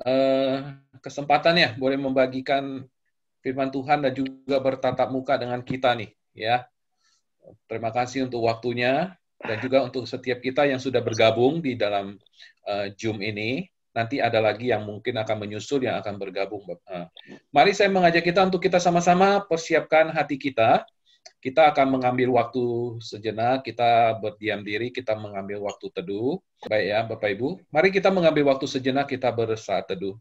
eh, kesempatannya boleh membagikan firman Tuhan dan juga bertatap muka dengan kita nih, ya. Terima kasih untuk waktunya dan juga untuk setiap kita yang sudah bergabung di dalam Zoom ini. Nanti ada lagi yang mungkin akan menyusul yang akan bergabung. Mari saya mengajak kita untuk kita sama-sama persiapkan hati kita. Kita akan mengambil waktu sejenak, kita berdiam diri, kita mengambil waktu teduh. Baik ya, Bapak Ibu. Mari kita mengambil waktu sejenak, kita bersaat teduh.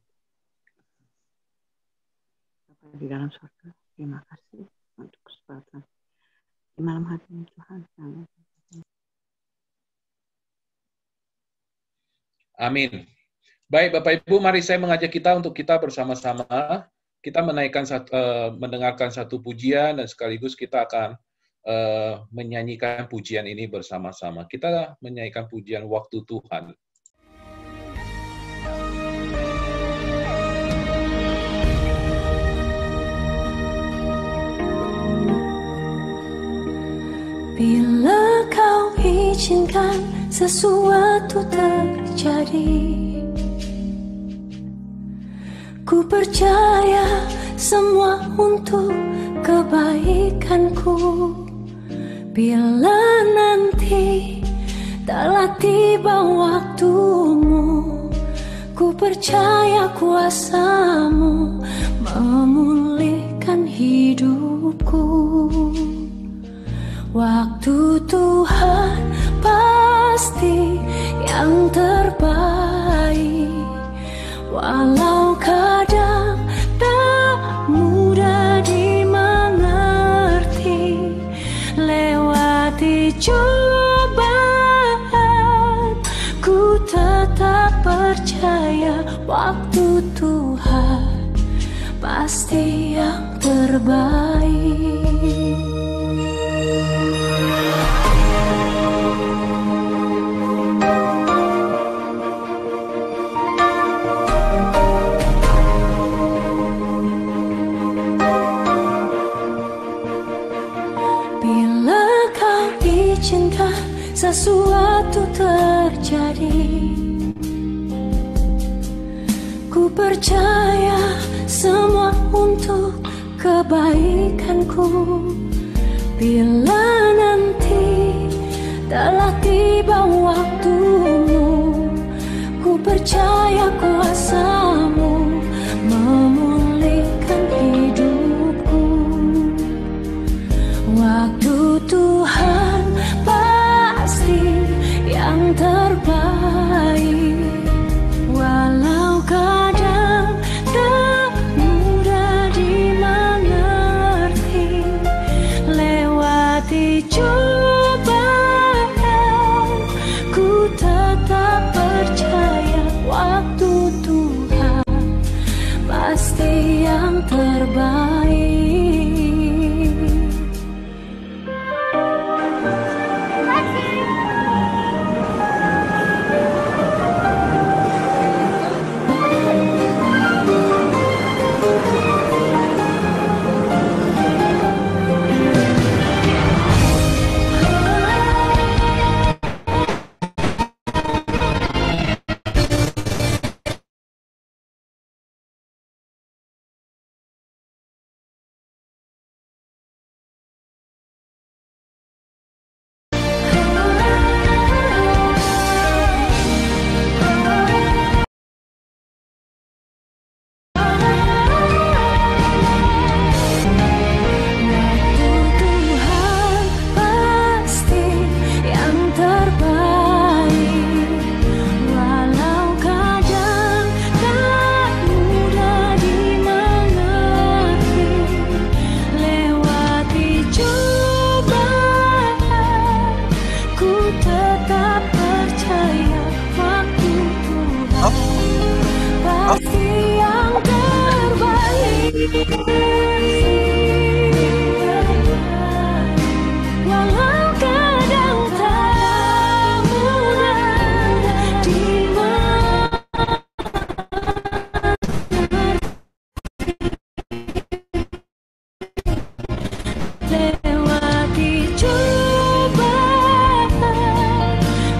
Di dalam surga, terima kasih untuk kesempatan di malam hari ini Tuhan. Amin. Baik Bapak Ibu, mari saya mengajak kita untuk kita bersama-sama kita mendengarkan satu pujian dan sekaligus kita akan menyanyikan pujian ini bersama-sama. Kita menyanyikan pujian Waktu Tuhan. Bila kau izinkan sesuatu terjadi, ku percaya semua untuk kebaikanku. Bila nanti telah tiba waktumu, ku percaya kuasa-Mu memulihkan hidupku. Waktu Tuhan pasti yang terbaik, walau kadang tak mudah dimengerti. Lewati cobaan, ku tetap percaya waktu Tuhan pasti yang terbaik. Sesuatu terjadi, ku percaya semua untuk kebaikanku. Bila nanti telah tiba waktumu, ku percaya kuasa-Mu memulihkan hidupku. Waktu Tuhan yang terbaik, walau kadang tak mudah dimengerti. Lewati cobaan, ku tetap percaya waktu Tuhan pasti yang terbaik.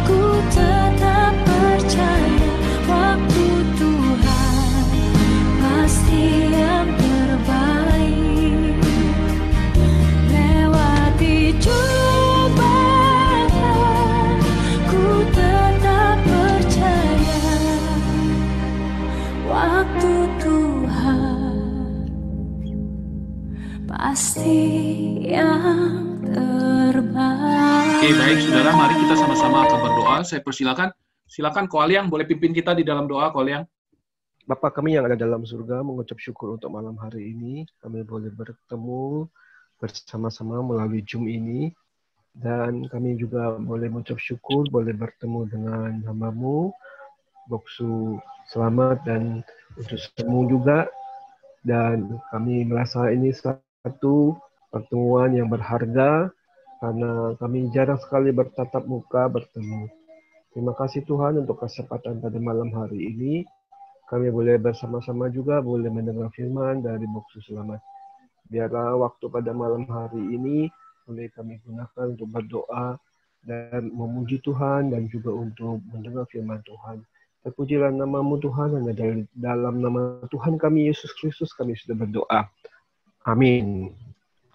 Ku tetap percaya waktu Tuhan Baik, saudara, mari kita sama-sama akan berdoa. Saya silakan Ko Aliang, boleh pimpin kita di dalam doa, Ko Aliang. Bapa kami yang ada dalam surga, mengucap syukur untuk malam hari ini. Kami boleh bertemu bersama-sama melalui Zoom ini. Dan kami juga boleh mengucap syukur, boleh bertemu dengan hamba-Mu, Boksu Selamat dan untuk semua juga. Dan kami merasa ini satu pertemuan yang berharga, karena kami jarang sekali bertatap muka bertemu. Terima kasih Tuhan untuk kesempatan pada malam hari ini. Kami boleh bersama-sama juga boleh mendengar firman dari Boksu Selamat. Biarlah waktu pada malam hari ini boleh kami gunakan untuk berdoa dan memuji Tuhan dan juga untuk mendengar firman Tuhan. Terpujilah nama-Mu Tuhan, hanya dalam nama Tuhan kami Yesus Kristus kami sudah berdoa. Amin.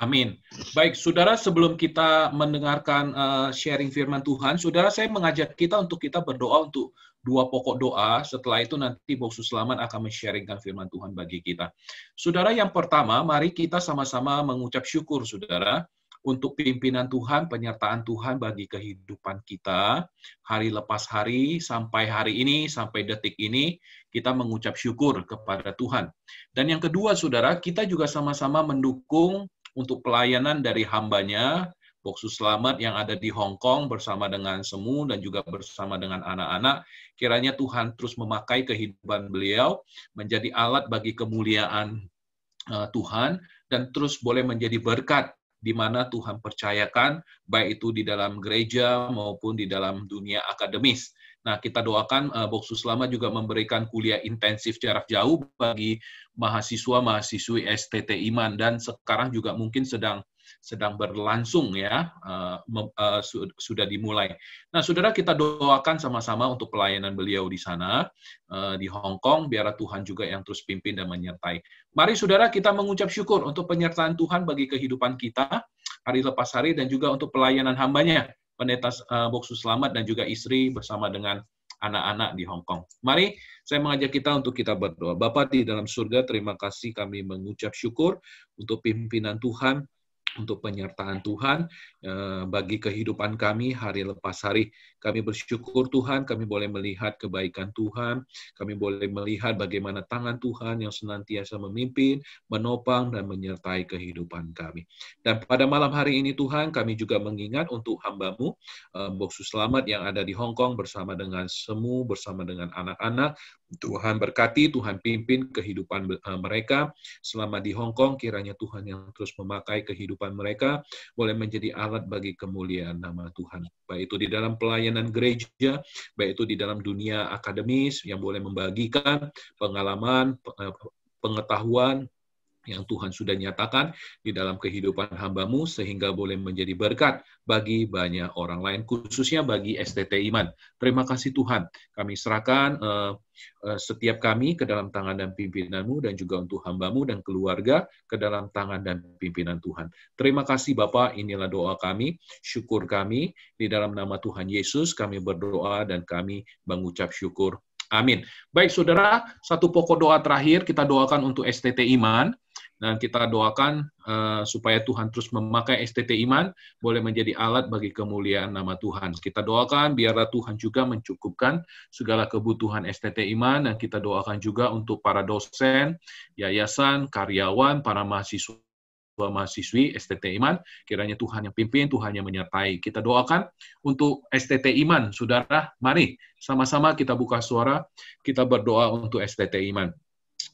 Amin. Baik, saudara, sebelum kita mendengarkan sharing firman Tuhan, saudara, saya mengajak kita untuk kita berdoa untuk 2 pokok doa. Setelah itu nanti Boksu Selamat akan men-sharingkan firman Tuhan bagi kita. Saudara, yang pertama, mari kita sama-sama mengucap syukur, saudara, untuk pimpinan Tuhan, penyertaan Tuhan bagi kehidupan kita, hari lepas hari, sampai hari ini, sampai detik ini, kita mengucap syukur kepada Tuhan. Dan yang kedua, saudara, kita juga sama-sama mendukung untuk pelayanan dari hambanya, Boksu Selamat yang ada di Hong Kong bersama dengan Semu dan juga bersama dengan anak-anak. Kiranya Tuhan terus memakai kehidupan beliau menjadi alat bagi kemuliaan Tuhan dan terus boleh menjadi berkat di mana Tuhan percayakan, baik itu di dalam gereja maupun di dalam dunia akademis. Nah, kita doakan Boksu Selamat juga memberikan kuliah intensif jarak jauh bagi mahasiswa-mahasiswi STT Iman, dan sekarang juga mungkin sedang berlangsung ya, sudah dimulai. Nah, saudara, kita doakan sama-sama untuk pelayanan beliau di sana, di Hong Kong, biar Tuhan juga yang terus pimpin dan menyertai. Mari saudara, kita mengucap syukur untuk penyertaan Tuhan bagi kehidupan kita, hari lepas hari, dan juga untuk pelayanan hambanya, Pendeta Boksu Selamat dan juga istri bersama dengan anak-anak di Hong Kong. Mari, saya mengajak kita untuk kita berdoa. Bapa di dalam surga, terima kasih kami mengucap syukur untuk pimpinan Tuhan, untuk penyertaan Tuhan bagi kehidupan kami hari lepas hari. Kami bersyukur Tuhan, kami boleh melihat kebaikan Tuhan, kami boleh melihat bagaimana tangan Tuhan yang senantiasa memimpin, menopang, dan menyertai kehidupan kami. Dan pada malam hari ini Tuhan, kami juga mengingat untuk hamba-Mu, Boksu Selamat yang ada di Hong Kong bersama dengan Semu, bersama dengan anak-anak. Tuhan berkati, Tuhan pimpin kehidupan mereka selama di Hong Kong. Kiranya Tuhan yang terus memakai kehidupan mereka boleh menjadi alat bagi kemuliaan nama Tuhan. Baik itu di dalam pelayanan gereja, baik itu di dalam dunia akademis yang boleh membagikan pengalaman, pengetahuan yang Tuhan sudah nyatakan di dalam kehidupan hamba-Mu, sehingga boleh menjadi berkat bagi banyak orang lain, khususnya bagi STT Iman. Terima kasih Tuhan, kami serahkan setiap kami ke dalam tangan dan pimpinan-Mu, dan juga untuk hamba-Mu dan keluarga ke dalam tangan dan pimpinan Tuhan. Terima kasih Bapa, inilah doa kami, syukur kami, di dalam nama Tuhan Yesus kami berdoa dan kami mengucap syukur. Amin. Baik saudara, satu pokok doa terakhir kita doakan untuk STT Iman. Dan kita doakan supaya Tuhan terus memakai STT Iman, boleh menjadi alat bagi kemuliaan nama Tuhan. Kita doakan biarlah Tuhan juga mencukupkan segala kebutuhan STT Iman, dan kita doakan juga untuk para dosen, yayasan, karyawan, para mahasiswi STT Iman, kiranya Tuhan yang pimpin, Tuhan yang menyertai. Kita doakan untuk STT Iman, saudara. Mari sama-sama kita buka suara, kita berdoa untuk STT Iman.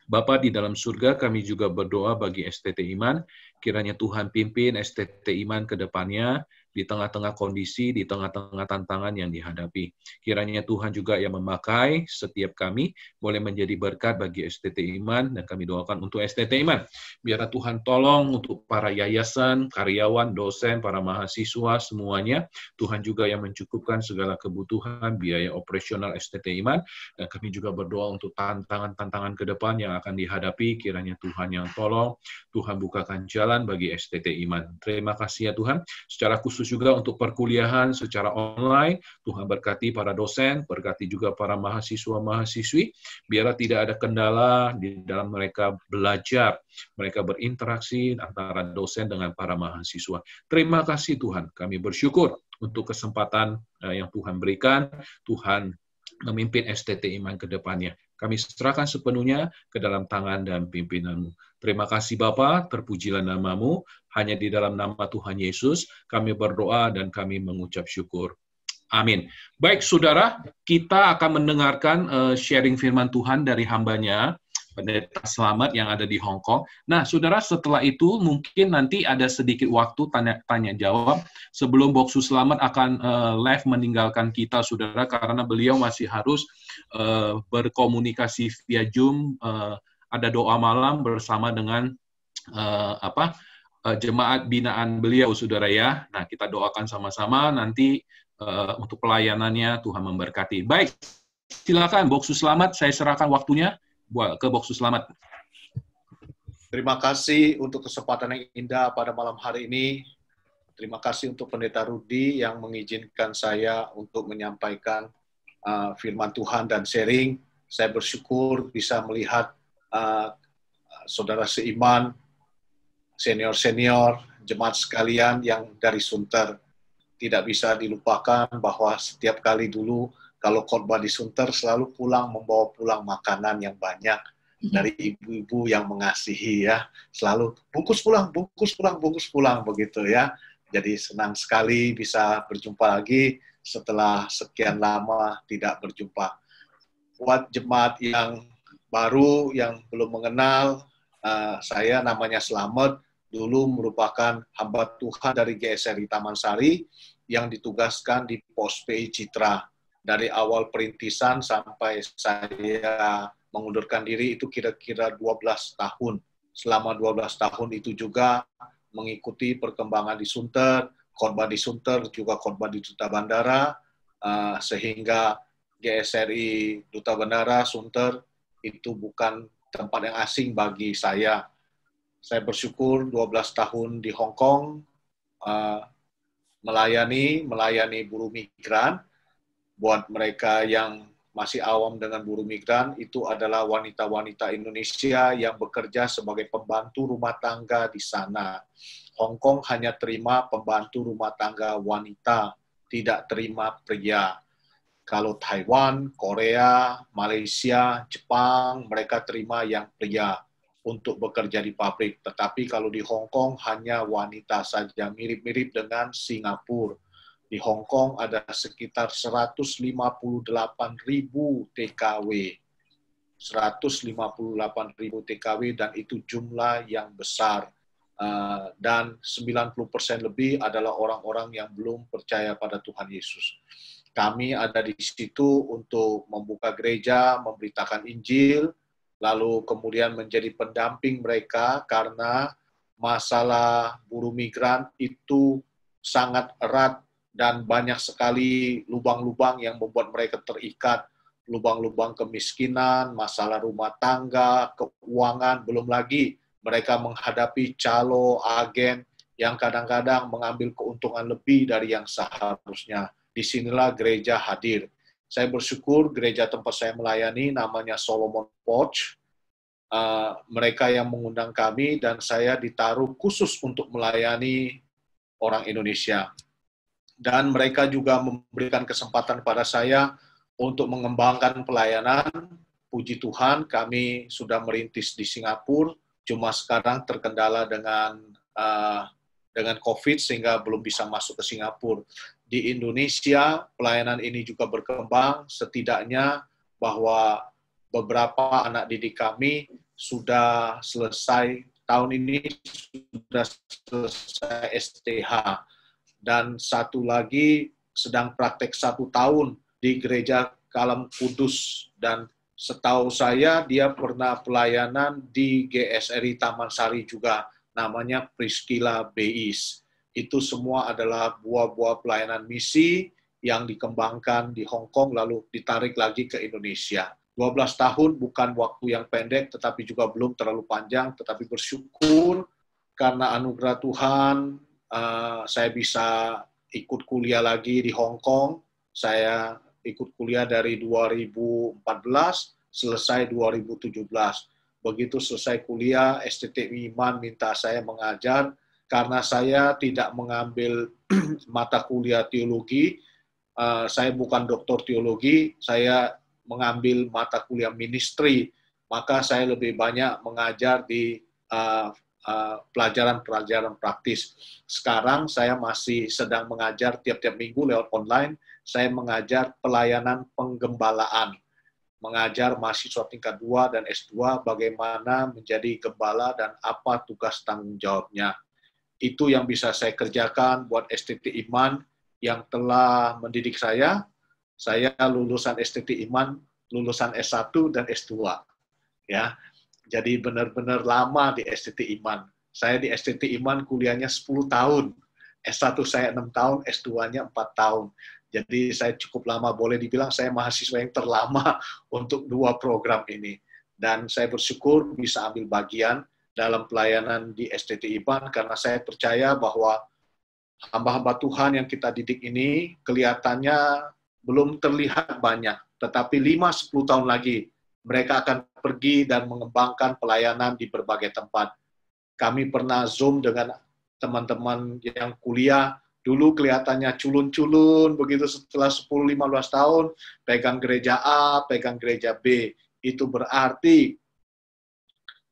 Bapa di dalam surga, kami juga berdoa bagi STT Iman, kiranya Tuhan pimpin STT Iman ke depannya, di tengah-tengah kondisi, di tengah-tengah tantangan yang dihadapi. Kiranya Tuhan juga yang memakai setiap kami, boleh menjadi berkat bagi STT Iman, dan kami doakan untuk STT Iman. Biarlah Tuhan tolong untuk para yayasan, karyawan, dosen, para mahasiswa, semuanya. Tuhan juga yang mencukupkan segala kebutuhan, biaya operasional STT Iman, dan kami juga berdoa untuk tantangan-tantangan ke depan yang akan dihadapi. Kiranya Tuhan yang tolong, Tuhan bukakan jalan bagi STT Iman. Terima kasih ya Tuhan. Secara khusus juga untuk perkuliahan secara online, Tuhan berkati para dosen, berkati juga para mahasiswa-mahasiswi, biarlah tidak ada kendala di dalam mereka belajar, mereka berinteraksi antara dosen dengan para mahasiswa. Terima kasih Tuhan, kami bersyukur untuk kesempatan yang Tuhan berikan. Tuhan memimpin STT Iman ke depannya. Kami serahkan sepenuhnya ke dalam tangan dan pimpinan-Mu. Terima kasih Bapa, terpujilah nama-Mu. Hanya di dalam nama Tuhan Yesus kami berdoa dan kami mengucap syukur. Amin. Baik saudara, kita akan mendengarkan sharing firman Tuhan dari hambanya, Pendeta Selamat yang ada di Hong Kong. Nah, saudara, setelah itu mungkin nanti ada sedikit waktu tanya jawab sebelum Boksu Selamat akan live meninggalkan kita, saudara, karena beliau masih harus berkomunikasi via Zoom. Ada doa malam bersama dengan jemaat binaan beliau, saudara ya. Nah, kita doakan sama-sama nanti untuk pelayanannya. Tuhan memberkati. Baik, silakan Boksu Selamat. Saya serahkan waktunya ke Boksu Selamat. Terima kasih untuk kesempatan yang indah pada malam hari ini. Terima kasih untuk Pendeta Rudi yang mengizinkan saya untuk menyampaikan firman Tuhan dan sharing. Saya bersyukur bisa melihat saudara seiman, senior-senior, jemaat sekalian yang dari Sunter. Tidak bisa dilupakan bahwa setiap kali dulu kalau khotbah di Sunter selalu membawa pulang makanan yang banyak dari ibu-ibu yang mengasihi ya. Selalu bungkus pulang begitu ya. Jadi senang sekali bisa berjumpa lagi setelah sekian lama tidak berjumpa. Buat jemaat yang baru yang belum mengenal, saya namanya Selamat, dulu merupakan hamba Tuhan dari GSRI Taman Sari yang ditugaskan di Pos PI Citra. Dari awal perintisan sampai saya mengundurkan diri itu kira-kira 12 tahun. Selama 12 tahun itu juga mengikuti perkembangan di Sunter, khotbah di Sunter, juga khotbah di Duta Bandara, sehingga GSRI Duta Bandara Sunter itu bukan tempat yang asing bagi saya. Saya bersyukur 12 tahun di Hong Kong, melayani buruh migran. Buat mereka yang masih awam dengan buruh migran, itu adalah wanita-wanita Indonesia yang bekerja sebagai pembantu rumah tangga di sana. Hong Kong hanya terima pembantu rumah tangga wanita, tidak terima pria. Kalau Taiwan, Korea, Malaysia, Jepang, mereka terima yang pria untuk bekerja di pabrik. Tetapi kalau di Hong Kong hanya wanita saja, mirip-mirip dengan Singapura. Di Hong Kong ada sekitar 158.000 TKW. 158.000 TKW dan itu jumlah yang besar. Dan 90% lebih adalah orang-orang yang belum percaya pada Tuhan Yesus. Kami ada di situ untuk membuka gereja, memberitakan Injil, lalu kemudian menjadi pendamping mereka karena masalah buruh migran itu sangat erat dan banyak sekali lubang-lubang yang membuat mereka terikat, lubang-lubang kemiskinan, masalah rumah tangga, keuangan, belum lagi mereka menghadapi calo, agen yang kadang-kadang mengambil keuntungan lebih dari yang seharusnya. Disinilah gereja hadir. Saya bersyukur gereja tempat saya melayani namanya Solomon Porch. Mereka yang mengundang kami dan saya ditaruh khusus untuk melayani orang Indonesia. Dan mereka juga memberikan kesempatan pada saya untuk mengembangkan pelayanan. Puji Tuhan, kami sudah merintis di Singapura, cuma sekarang terkendala dengan COVID sehingga belum bisa masuk ke Singapura. Di Indonesia, pelayanan ini juga berkembang, setidaknya bahwa beberapa anak didik kami sudah selesai, tahun ini sudah selesai STH. Dan satu lagi sedang praktek 1 tahun di Gereja Kalam Kudus. Dan setahu saya dia pernah pelayanan di GSRI Taman Sari juga, namanya Priscilla Beis. Itu semua adalah buah-buah pelayanan misi yang dikembangkan di Hong Kong lalu ditarik lagi ke Indonesia. 12 tahun bukan waktu yang pendek, tetapi juga belum terlalu panjang, tetapi bersyukur karena anugerah Tuhan, saya bisa ikut kuliah lagi di Hong Kong. Saya ikut kuliah dari 2014, selesai 2017. Begitu selesai kuliah, STT Iman minta saya mengajar karena saya tidak mengambil mata kuliah teologi, saya bukan doktor teologi, saya mengambil mata kuliah ministry, maka saya lebih banyak mengajar di pelajaran-pelajaran praktis. Sekarang saya masih sedang mengajar tiap-tiap minggu lewat online, saya mengajar pelayanan penggembalaan, mengajar mahasiswa tingkat 2 dan S2 bagaimana menjadi gembala dan apa tugas tanggung jawabnya. Itu yang bisa saya kerjakan buat STT Iman yang telah mendidik saya. Saya lulusan STT Iman, lulusan S1 dan S2. Ya. Jadi benar-benar lama di STT Iman. Saya di STT Iman kuliahnya 10 tahun. S1 saya 6 tahun, S2-nya 4 tahun. Jadi saya cukup lama, boleh dibilang saya mahasiswa yang terlama untuk 2 program ini. Dan saya bersyukur bisa ambil bagian dalam pelayanan di STT Iman karena saya percaya bahwa hamba-hamba Tuhan yang kita didik ini kelihatannya belum terlihat banyak. Tetapi 5-10 tahun lagi mereka akan pergi dan mengembangkan pelayanan di berbagai tempat. Kami pernah Zoom dengan teman-teman yang kuliah, dulu kelihatannya culun-culun, begitu setelah 10-15 tahun, pegang gereja A, pegang gereja B. Itu berarti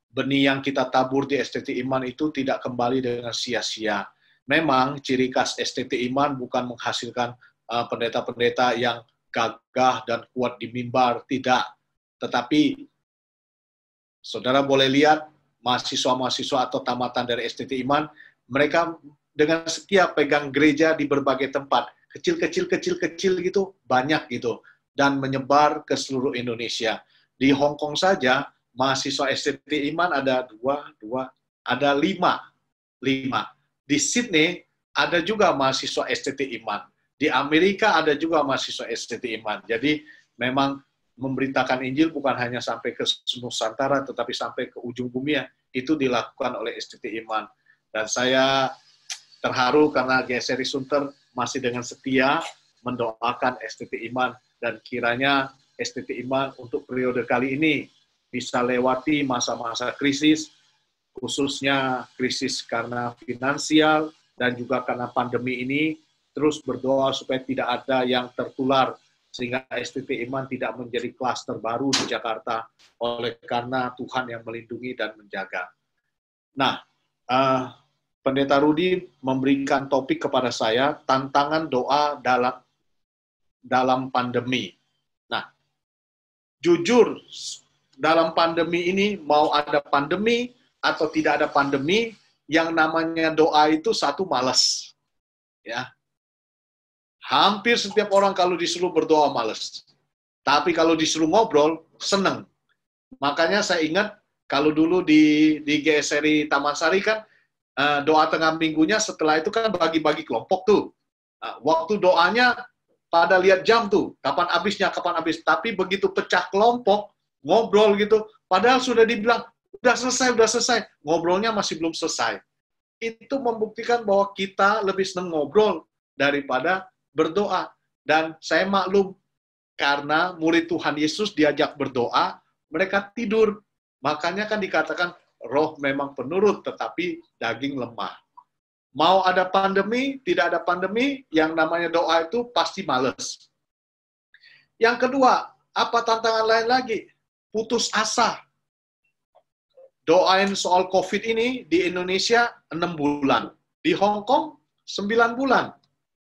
benih yang kita tabur di STT Iman itu tidak kembali dengan sia-sia. Memang ciri khas STT Iman bukan menghasilkan pendeta-pendeta yang gagah dan kuat di mimbar, tidak. Tetapi saudara boleh lihat mahasiswa-mahasiswa atau tamatan dari STT Iman, mereka dengan setia pegang gereja di berbagai tempat, kecil-kecil gitu, banyak gitu, dan menyebar ke seluruh Indonesia. Di Hong Kong saja, mahasiswa STT Iman ada 5. Di Sydney ada juga mahasiswa STT Iman. Di Amerika ada juga mahasiswa STT Iman. Jadi memang memberitakan Injil bukan hanya sampai ke Nusantara, tetapi sampai ke ujung bumi ya, itu dilakukan oleh STT Iman. Dan saya terharu karena GSRI Sunter masih dengan setia mendoakan STT Iman, dan kiranya STT Iman untuk periode kali ini bisa lewati masa-masa krisis, khususnya krisis karena finansial dan juga karena pandemi ini, terus berdoa supaya tidak ada yang tertular, sehingga STT Iman tidak menjadi klaster baru di Jakarta, oleh karena Tuhan yang melindungi dan menjaga. Nah, Pendeta Rudi memberikan topik kepada saya, tantangan doa dalam pandemi. Nah, jujur, dalam pandemi ini, mau ada pandemi atau tidak ada pandemi, yang namanya doa itu satu malas. Ya. Hampir setiap orang kalau disuruh berdoa malas. Tapi kalau disuruh ngobrol, seneng. Makanya saya ingat, kalau dulu di GSRI Taman Sari kan, doa tengah minggunya setelah itu kan bagi-bagi kelompok tuh. Waktu doanya pada lihat jam tuh, kapan habisnya, kapan habis. Tapi begitu pecah kelompok, ngobrol gitu, padahal sudah dibilang, udah selesai, ngobrolnya masih belum selesai. Itu membuktikan bahwa kita lebih senang ngobrol daripada berdoa. Dan saya maklum, karena murid Tuhan Yesus diajak berdoa, mereka tidur. Makanya kan dikatakan, roh memang penurut, tetapi daging lemah. Mau ada pandemi, tidak ada pandemi, yang namanya doa itu pasti males. Yang kedua, apa tantangan lain lagi? Putus asa. Doain soal COVID ini di Indonesia 6 bulan. Di Hong Kong 9 bulan.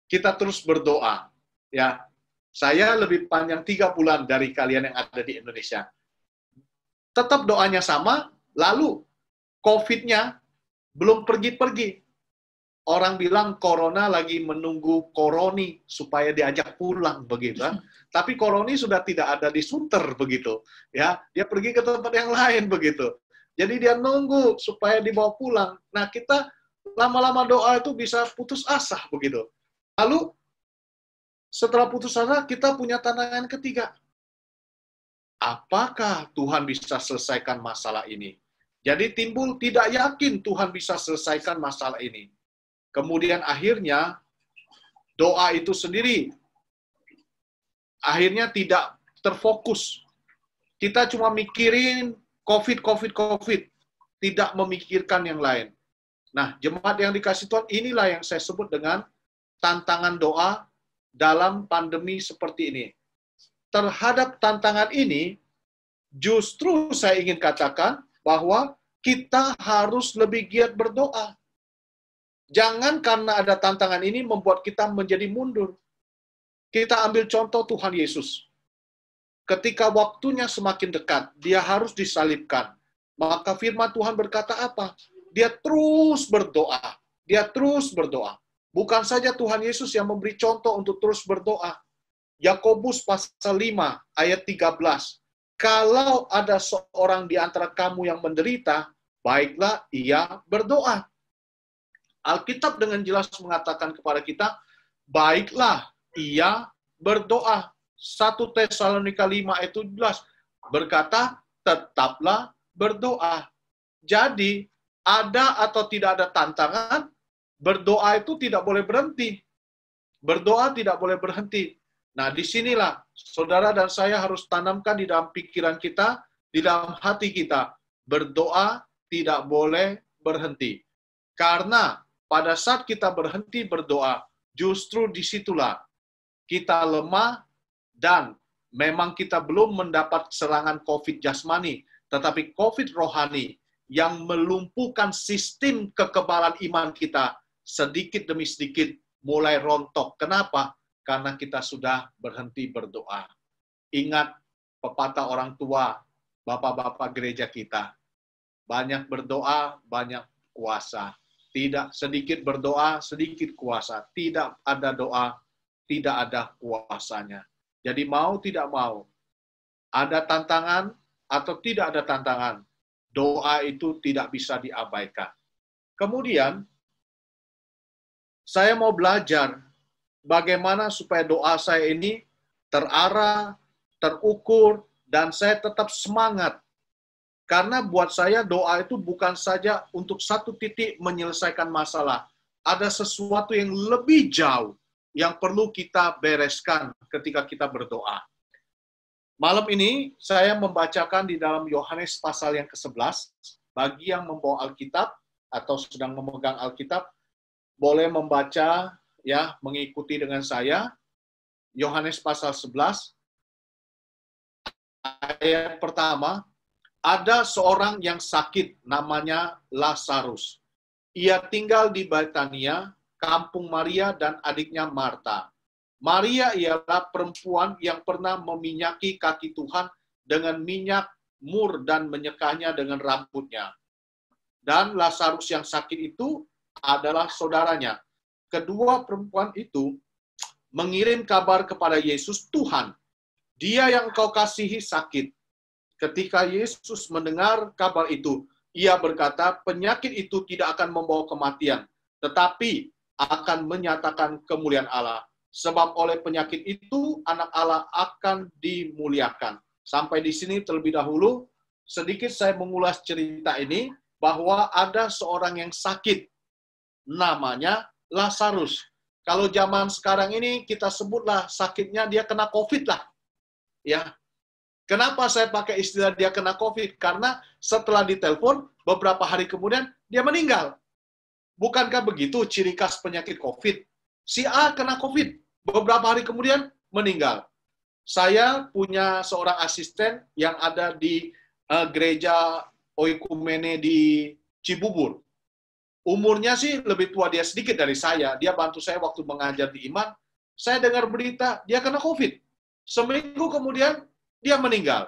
Kita terus berdoa. Ya, saya lebih panjang 3 bulan dari kalian yang ada di Indonesia. Tetap doanya sama, lalu COVID-nya belum pergi-pergi. Orang bilang corona lagi menunggu koroni supaya diajak pulang begitu. Tapi koroni sudah tidak ada di Sunter begitu. Ya, dia pergi ke tempat yang lain begitu. Jadi dia nunggu supaya dibawa pulang. Nah, kita lama-lama doa itu bisa putus asa begitu. Lalu setelah putus asa kita punya tantangan ketiga. Apakah Tuhan bisa selesaikan masalah ini? Jadi timbul tidak yakin Tuhan bisa selesaikan masalah ini. Kemudian akhirnya doa itu sendiri akhirnya tidak terfokus. Kita cuma mikirin COVID, tidak memikirkan yang lain. Nah, jemaat yang dikasih Tuhan, inilah yang saya sebut dengan tantangan doa dalam pandemi seperti ini. Terhadap tantangan ini, justru saya ingin katakan bahwa kita harus lebih giat berdoa. Jangan karena ada tantangan ini membuat kita menjadi mundur. Kita ambil contoh Tuhan Yesus. Ketika waktunya semakin dekat, dia harus disalibkan. Maka firman Tuhan berkata apa? Dia terus berdoa. Dia terus berdoa. Bukan saja Tuhan Yesus yang memberi contoh untuk terus berdoa. Yakobus pasal 5 ayat 13. Kalau ada seorang di antara kamu yang menderita, baiklah ia berdoa. Alkitab dengan jelas mengatakan kepada kita, baiklah ia berdoa. 1 Tesalonika 5 ayat 17 berkata, tetaplah berdoa. Jadi, ada atau tidak ada tantangan, berdoa itu tidak boleh berhenti. Berdoa tidak boleh berhenti. Nah, disinilah saudara dan saya harus tanamkan di dalam pikiran kita, di dalam hati kita. Berdoa tidak boleh berhenti. Karena pada saat kita berhenti berdoa, justru disitulah kita lemah dan memang kita belum mendapat serangan COVID jasmani, tetapi COVID rohani yang melumpuhkan sistem kekebalan iman kita sedikit demi sedikit mulai rontok. Kenapa? Karena kita sudah berhenti berdoa. Ingat pepatah orang tua, bapak-bapak gereja kita. Banyak berdoa, banyak kuasa. Tidak sedikit berdoa, sedikit kuasa. Tidak ada doa, tidak ada kuasanya. Jadi mau tidak mau, ada tantangan atau tidak ada tantangan, doa itu tidak bisa diabaikan. Kemudian, saya mau belajar bagaimana supaya doa saya ini terarah, terukur, dan saya tetap semangat. Karena buat saya doa itu bukan saja untuk satu titik menyelesaikan masalah. Ada sesuatu yang lebih jauh yang perlu kita bereskan ketika kita berdoa. Malam ini saya membacakan di dalam Yohanes pasal yang ke-11. Bagi yang membawa Alkitab atau sedang memegang Alkitab, boleh membaca, ya, mengikuti dengan saya. Yohanes pasal 11, ayat pertama, ada seorang yang sakit namanya Lazarus. Ia tinggal di Betania, kampung Maria dan adiknya Marta. Maria ialah perempuan yang pernah meminyaki kaki Tuhan dengan minyak mur dan menyekanya dengan rambutnya. Dan Lazarus yang sakit itu adalah saudaranya. Kedua perempuan itu mengirim kabar kepada Yesus, Tuhan, dia yang engkau kasihi sakit. Ketika Yesus mendengar kabar itu, ia berkata, penyakit itu tidak akan membawa kematian, tetapi akan menyatakan kemuliaan Allah. Sebab oleh penyakit itu, anak Allah akan dimuliakan. Sampai di sini terlebih dahulu, sedikit saya mengulas cerita ini, bahwa ada seorang yang sakit, namanya Lazarus. Kalau zaman sekarang ini, kita sebutlah sakitnya dia kena COVID lah. Ya. Kenapa saya pakai istilah dia kena COVID? Karena setelah ditelepon, beberapa hari kemudian, dia meninggal. Bukankah begitu ciri khas penyakit COVID? Si A kena COVID, beberapa hari kemudian meninggal. Saya punya seorang asisten yang ada di gereja Oikumene di Cibubur. Umurnya sih lebih tua dia sedikit dari saya. Dia bantu saya waktu mengajar di Iman. Saya dengar berita, dia kena COVID. Seminggu kemudian, dia meninggal.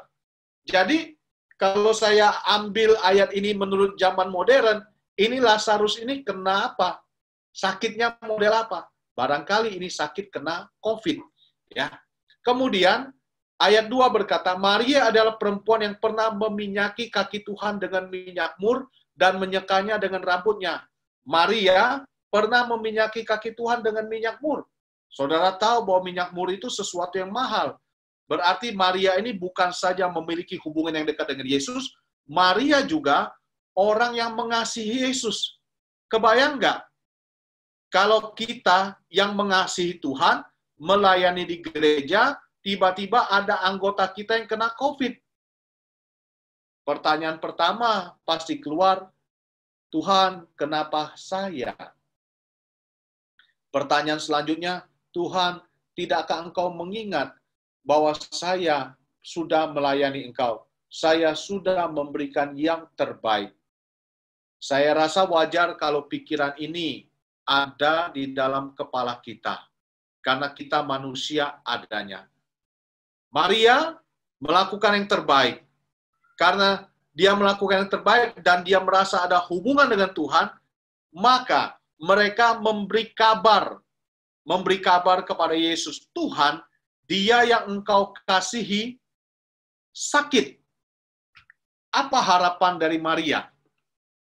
Jadi, kalau saya ambil ayat ini menurut zaman modern, ini Lazarus ini kena apa? Sakitnya model apa? Barangkali ini sakit kena COVID. Ya. Kemudian, ayat 2 berkata, Maria adalah perempuan yang pernah meminyaki kaki Tuhan dengan minyak mur dan menyekanya dengan rambutnya. Maria pernah meminyaki kaki Tuhan dengan minyak mur. Saudara tahu bahwa minyak mur itu sesuatu yang mahal. Berarti Maria ini bukan saja memiliki hubungan yang dekat dengan Yesus, Maria juga orang yang mengasihi Yesus. Kebayang nggak? Kalau kita yang mengasihi Tuhan, melayani di gereja, tiba-tiba ada anggota kita yang kena COVID. Pertanyaan pertama pasti keluar, Tuhan, kenapa saya? Pertanyaan selanjutnya, Tuhan, tidakkah Engkau mengingat bahwa saya sudah melayani Engkau? Saya sudah memberikan yang terbaik. Saya rasa wajar kalau pikiran ini ada di dalam kepala kita, karena kita manusia adanya. Maria melakukan yang terbaik, karena dia melakukan yang terbaik dan dia merasa ada hubungan dengan Tuhan, maka mereka memberi kabar kepada Yesus, Tuhan, dia yang Engkau kasihi sakit. Apa harapan dari Maria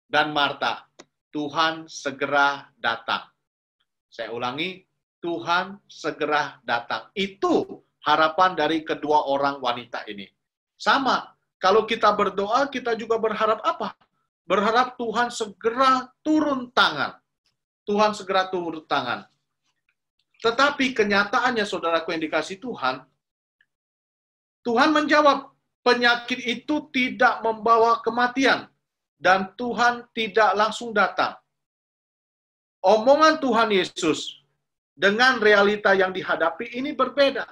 dan Marta? Tuhan segera datang. Saya ulangi, Tuhan segera datang. Itu harapan dari kedua orang wanita ini. Sama, kalau kita berdoa, kita juga berharap apa? Berharap Tuhan segera turun tangan. Tuhan segera turun tangan. Tetapi kenyataannya, saudaraku yang dikasihi Tuhan, Tuhan menjawab, penyakit itu tidak membawa kematian. Dan Tuhan tidak langsung datang. Omongan Tuhan Yesus dengan realita yang dihadapi ini berbeda.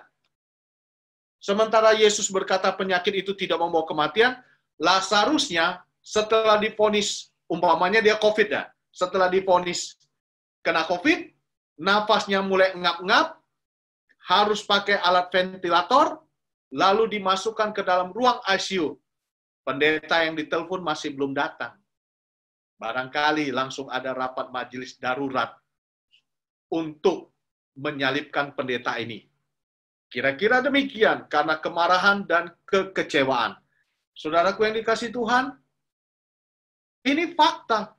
Sementara Yesus berkata penyakit itu tidak membawa kematian, Lazarusnya setelah divonis, umpamanya dia COVID ya, setelah divonis kena COVID, nafasnya mulai ngap-ngap, harus pakai alat ventilator, lalu dimasukkan ke dalam ruang ICU. Pendeta yang ditelepon masih belum datang. Barangkali langsung ada rapat majelis darurat untuk menyalibkan pendeta ini. Kira-kira demikian, karena kemarahan dan kekecewaan. Saudaraku yang dikasihi Tuhan, ini fakta.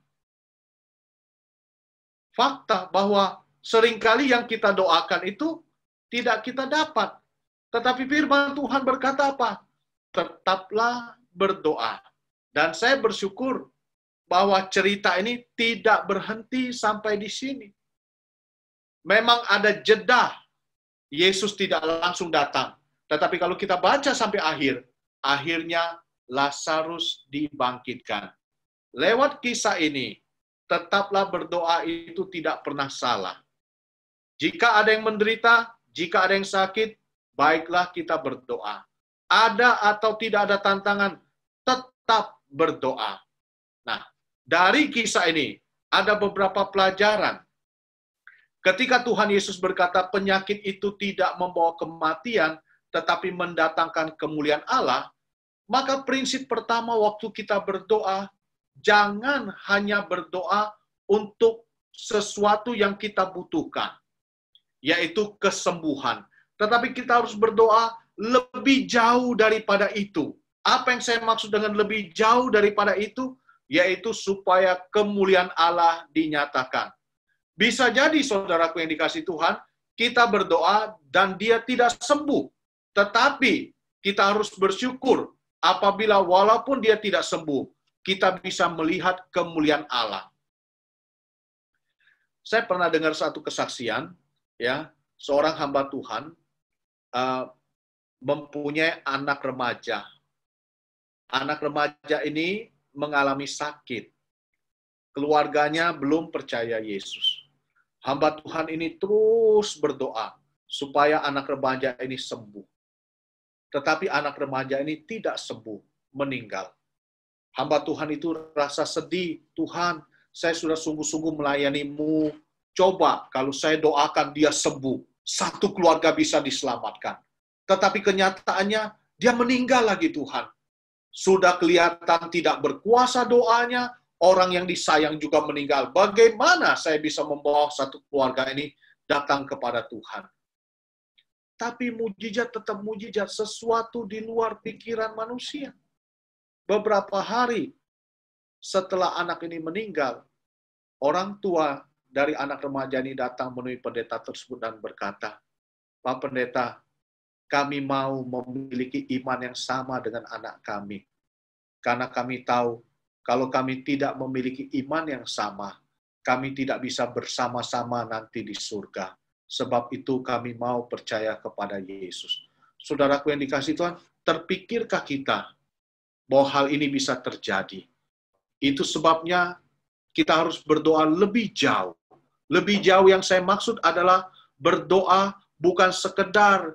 Fakta bahwa seringkali yang kita doakan itu tidak kita dapat. Tetapi firman Tuhan berkata apa? Tetaplah berdoa. Dan saya bersyukur bahwa cerita ini tidak berhenti sampai di sini. Memang ada jeda. Yesus tidak langsung datang. Tetapi kalau kita baca sampai akhir, akhirnya Lazarus dibangkitkan. Lewat kisah ini, tetaplah berdoa itu tidak pernah salah. Jika ada yang menderita, jika ada yang sakit, baiklah kita berdoa. Ada atau tidak ada tantangan, tetap berdoa. Nah, dari kisah ini, ada beberapa pelajaran. Ketika Tuhan Yesus berkata penyakit itu tidak membawa kematian, tetapi mendatangkan kemuliaan Allah, maka prinsip pertama waktu kita berdoa, jangan hanya berdoa untuk sesuatu yang kita butuhkan, yaitu kesembuhan. Tetapi kita harus berdoa lebih jauh daripada itu. Apa yang saya maksud dengan lebih jauh daripada itu? Yaitu supaya kemuliaan Allah dinyatakan. Bisa jadi, saudaraku yang dikasihi Tuhan, kita berdoa dan dia tidak sembuh. Tetapi kita harus bersyukur apabila walaupun dia tidak sembuh, kita bisa melihat kemuliaan Allah. Saya pernah dengar satu kesaksian, ya, seorang hamba Tuhan mempunyai anak remaja. Anak remaja ini mengalami sakit. Keluarganya belum percaya Yesus. Hamba Tuhan ini terus berdoa supaya anak remaja ini sembuh. Tetapi anak remaja ini tidak sembuh, meninggal. Hamba Tuhan itu rasa sedih. Tuhan, saya sudah sungguh-sungguh melayanimu. Coba kalau saya doakan dia sembuh, satu keluarga bisa diselamatkan. Tetapi kenyataannya dia meninggal lagi, Tuhan. Sudah kelihatan tidak berkuasa doanya, orang yang disayang juga meninggal. Bagaimana saya bisa membawa satu keluarga ini datang kepada Tuhan? Tapi mujizat tetap mujizat, sesuatu di luar pikiran manusia. Beberapa hari setelah anak ini meninggal, orang tua dari anak remaja ini datang menemui pendeta tersebut dan berkata, Pak Pendeta, kami mau memiliki iman yang sama dengan anak kami. Karena kami tahu, kalau kami tidak memiliki iman yang sama, kami tidak bisa bersama-sama nanti di surga. Sebab itu kami mau percaya kepada Yesus. Saudaraku yang dikasihi Tuhan, terpikirkah kita bahwa hal ini bisa terjadi? Itu sebabnya kita harus berdoa lebih jauh. Lebih jauh yang saya maksud adalah berdoa bukan sekedar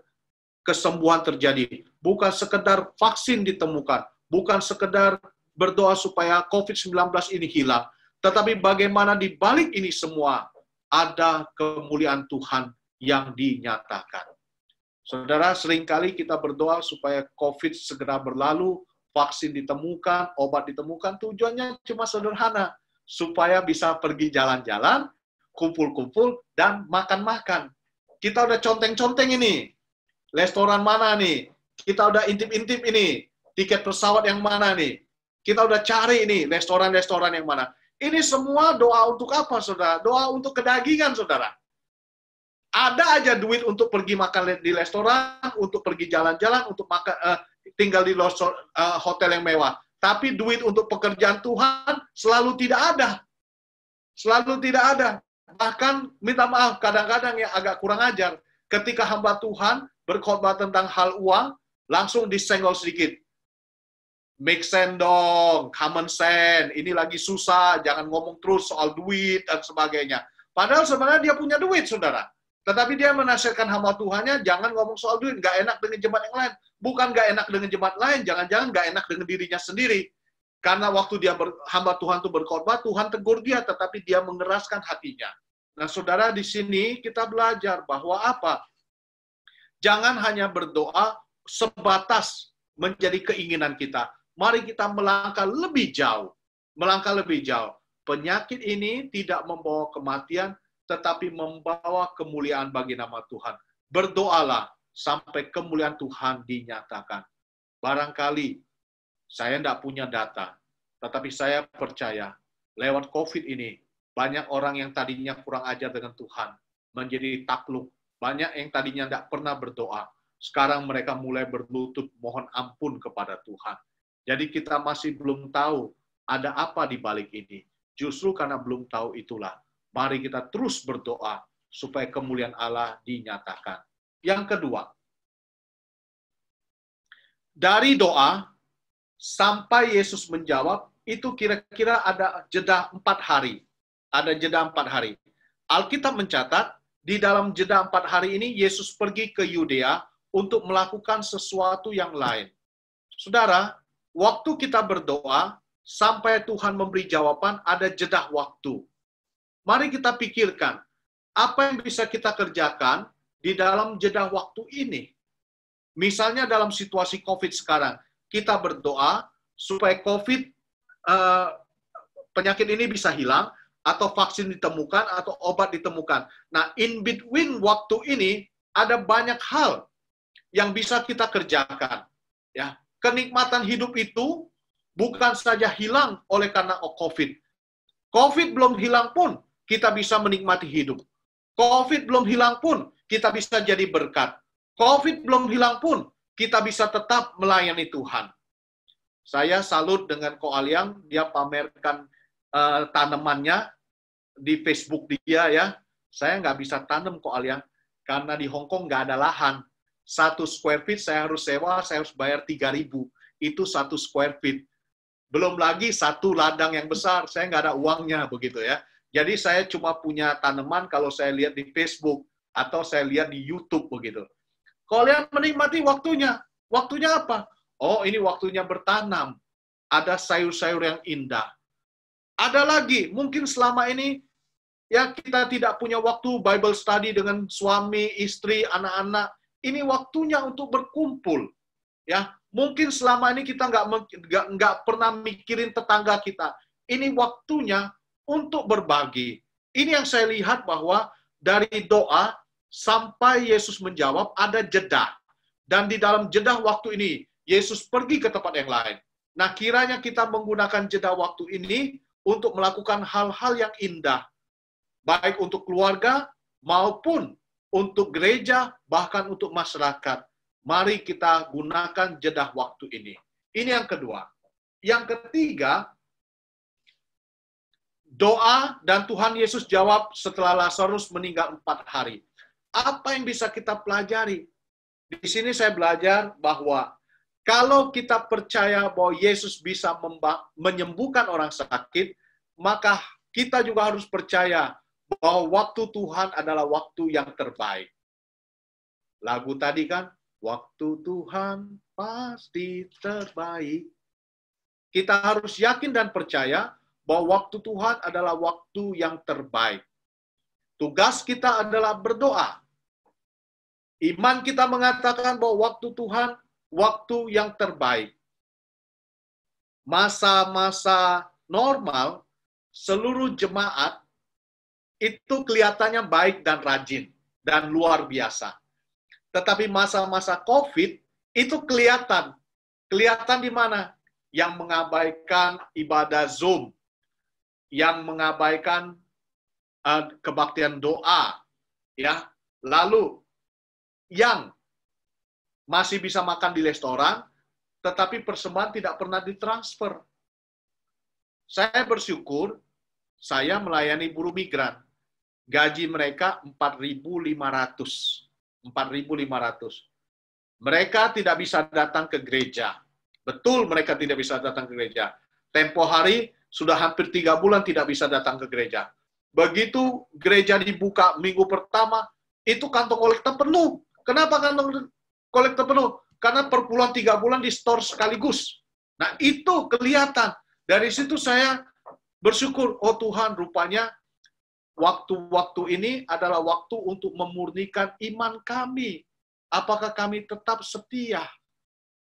kesembuhan terjadi, bukan sekedar vaksin ditemukan, bukan sekedar berdoa supaya COVID-19 ini hilang, tetapi bagaimana di balik ini semua ada kemuliaan Tuhan yang dinyatakan. Saudara, seringkali kita berdoa supaya COVID segera berlalu, vaksin ditemukan, obat ditemukan, tujuannya cuma sederhana, supaya bisa pergi jalan-jalan, kumpul-kumpul, dan makan-makan. Kita udah conteng-conteng ini, restoran mana nih, kita udah intip-intip ini, tiket pesawat yang mana nih, kita udah cari ini, restoran-restoran yang mana. Ini semua doa untuk apa, saudara? Doa untuk kedagingan, saudara. Ada aja duit untuk pergi makan di restoran, untuk pergi jalan-jalan, untuk makan, tinggal di hotel yang mewah. Tapi duit untuk pekerjaan Tuhan selalu tidak ada. Selalu tidak ada. Bahkan, minta maaf, kadang-kadang yang agak kurang ajar. Ketika hamba Tuhan berkhotbah tentang hal uang, langsung disenggol sedikit. Make sense dong, common sense, ini lagi susah, jangan ngomong terus soal duit, dan sebagainya. Padahal sebenarnya dia punya duit, saudara. Tetapi dia menasihatkan hamba Tuhannya, jangan ngomong soal duit, nggak enak dengan jemaat yang lain. Bukan nggak enak dengan jemaat lain, jangan-jangan nggak enak dengan dirinya sendiri. Karena waktu dia hamba Tuhan itu berkhotbah, Tuhan tegur dia, tetapi dia mengeraskan hatinya. Nah, saudara, di sini kita belajar bahwa apa? Jangan hanya berdoa sebatas menjadi keinginan kita. Mari kita melangkah lebih jauh. Melangkah lebih jauh. Penyakit ini tidak membawa kematian, tetapi membawa kemuliaan bagi nama Tuhan. Berdoalah sampai kemuliaan Tuhan dinyatakan. Barangkali saya tidak punya data, tetapi saya percaya lewat COVID ini, banyak orang yang tadinya kurang ajar dengan Tuhan, menjadi takluk. Banyak yang tadinya tidak pernah berdoa, sekarang mereka mulai berlutut mohon ampun kepada Tuhan. Jadi kita masih belum tahu ada apa di balik ini. Justru karena belum tahu itulah, mari kita terus berdoa supaya kemuliaan Allah dinyatakan. Yang kedua, dari doa sampai Yesus menjawab, itu kira-kira ada jeda 4 hari. Ada jeda 4 hari. Alkitab mencatat, di dalam jeda 4 hari ini, Yesus pergi ke Yudea untuk melakukan sesuatu yang lain. Saudara, waktu kita berdoa, sampai Tuhan memberi jawaban, ada jeda waktu. Mari kita pikirkan, apa yang bisa kita kerjakan di dalam jeda waktu ini. Misalnya dalam situasi COVID sekarang, kita berdoa supaya COVID, penyakit ini bisa hilang, atau vaksin ditemukan, atau obat ditemukan. Nah, in between waktu ini, ada banyak hal yang bisa kita kerjakan. Ya, kenikmatan hidup itu bukan saja hilang oleh karena COVID. COVID belum hilang pun, kita bisa menikmati hidup. COVID belum hilang pun, kita bisa jadi berkat. COVID belum hilang pun, kita bisa tetap melayani Tuhan. Saya salut dengan Ko Aliang, dia pamerkan tanamannya di Facebook dia ya. Saya nggak bisa tanam Ko Aliang, karena di Hong Kong nggak ada lahan. 1 square feet saya harus sewa, saya harus bayar 3.000. Itu 1 square feet. Belum lagi 1 ladang yang besar, saya nggak ada uangnya begitu ya. Jadi saya cuma punya tanaman kalau saya lihat di Facebook atau saya lihat di YouTube begitu. Kalian menikmati waktunya. Waktunya apa? Oh, ini waktunya bertanam. Ada sayur-sayur yang indah. Ada lagi, mungkin selama ini ya kita tidak punya waktu Bible study dengan suami, istri, anak-anak. Ini waktunya untuk berkumpul. Ya, mungkin selama ini kita nggak pernah mikirin tetangga kita. Ini waktunya untuk berbagi. Ini yang saya lihat bahwa dari doa sampai Yesus menjawab ada jeda. Dan di dalam jeda waktu ini, Yesus pergi ke tempat yang lain. Nah, kiranya kita menggunakan jeda waktu ini untuk melakukan hal-hal yang indah. Baik untuk keluarga maupun untuk gereja, bahkan untuk masyarakat. Mari kita gunakan jeda waktu ini. Ini yang kedua. Yang ketiga, doa dan Tuhan Yesus jawab setelah Lazarus meninggal 4 hari. Apa yang bisa kita pelajari? Di sini saya belajar bahwa kalau kita percaya bahwa Yesus bisa menyembuhkan orang sakit, maka kita juga harus percaya bahwa waktu Tuhan adalah waktu yang terbaik. Lagu tadi kan, waktu Tuhan pasti terbaik. Kita harus yakin dan percaya bahwa waktu Tuhan adalah waktu yang terbaik. Tugas kita adalah berdoa. Iman kita mengatakan bahwa waktu Tuhan, waktu yang terbaik. Masa-masa normal, seluruh jemaat itu kelihatannya baik dan rajin dan luar biasa. Tetapi masa-masa COVID itu kelihatan. Kelihatan di mana? Yang mengabaikan ibadah Zoom, yang mengabaikan kebaktian doa, ya. Lalu yang masih bisa makan di restoran, tetapi persembahan tidak pernah ditransfer. Saya bersyukur, saya melayani buruh migran. Gaji mereka 4.500. 4.500. Mereka tidak bisa datang ke gereja. Betul mereka tidak bisa datang ke gereja. Tempo hari sudah hampir 3 bulan tidak bisa datang ke gereja. Begitu gereja dibuka minggu pertama, itu kantong kolekta penuh. Kenapa kantong kolekta penuh? Karena per bulan 3 bulan di store sekaligus. Nah itu kelihatan. Dari situ saya bersyukur, oh Tuhan rupanya waktu-waktu ini adalah waktu untuk memurnikan iman kami. Apakah kami tetap setia?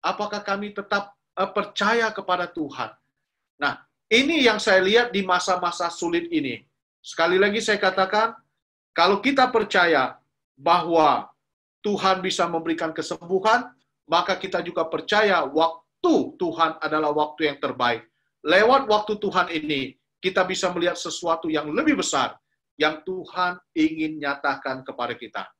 Apakah kami tetap percaya kepada Tuhan? Nah, ini yang saya lihat di masa-masa sulit ini. Sekali lagi saya katakan, kalau kita percaya bahwa Tuhan bisa memberikan kesembuhan, maka kita juga percaya waktu Tuhan adalah waktu yang terbaik. Lewat waktu Tuhan ini, kita bisa melihat sesuatu yang lebih besar yang Tuhan ingin nyatakan kepada kita.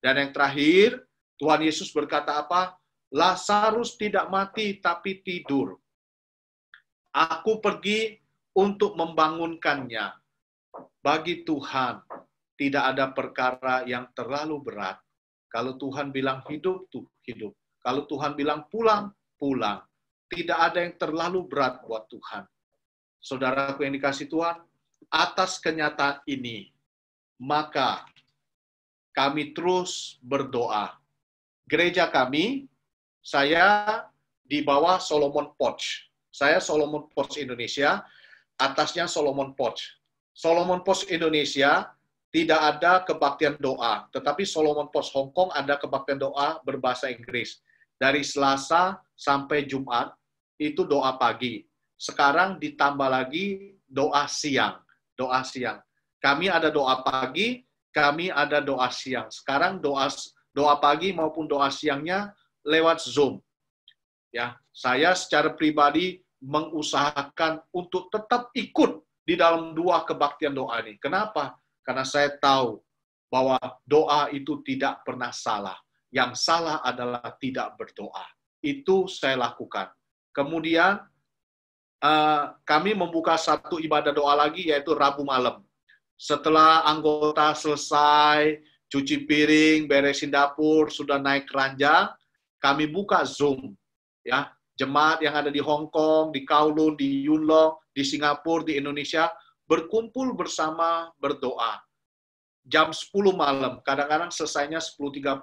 Dan yang terakhir, Tuhan Yesus berkata apa? Lazarus tidak mati, tapi tidur. Aku pergi untuk membangunkannya. Bagi Tuhan, tidak ada perkara yang terlalu berat. Kalau Tuhan bilang hidup, tuh hidup. Kalau Tuhan bilang pulang, pulang. Tidak ada yang terlalu berat buat Tuhan. Saudaraku yang dikasih Tuhan, atas kenyataan ini, maka kami terus berdoa. Gereja kami, saya di bawah Solomon Poch. Saya Solomon Poch Indonesia, atasnya Solomon Poch. Solomon Poch Indonesia tidak ada kebaktian doa, tetapi Solomon Poch Hong Kong ada kebaktian doa berbahasa Inggris. Dari Selasa sampai Jumat, itu doa pagi. Sekarang ditambah lagi doa siang. Doa siang. Kami ada doa pagi, kami ada doa siang. Sekarang doa pagi maupun doa siangnya lewat Zoom. Ya, saya secara pribadi mengusahakan untuk tetap ikut di dalam 2 kebaktian doa ini. Kenapa? Karena saya tahu bahwa doa itu tidak pernah salah. Yang salah adalah tidak berdoa. Itu saya lakukan. Kemudian kami membuka satu ibadah doa lagi, yaitu Rabu malam. Setelah anggota selesai, cuci piring, beresin dapur, sudah naik keranjang, kami buka Zoom. Ya, jemaat yang ada di Hong Kong, di Kowloon, di Yunlong, di Singapura, di Indonesia, berkumpul bersama berdoa. Jam 10 malam, kadang-kadang selesainya 10.30,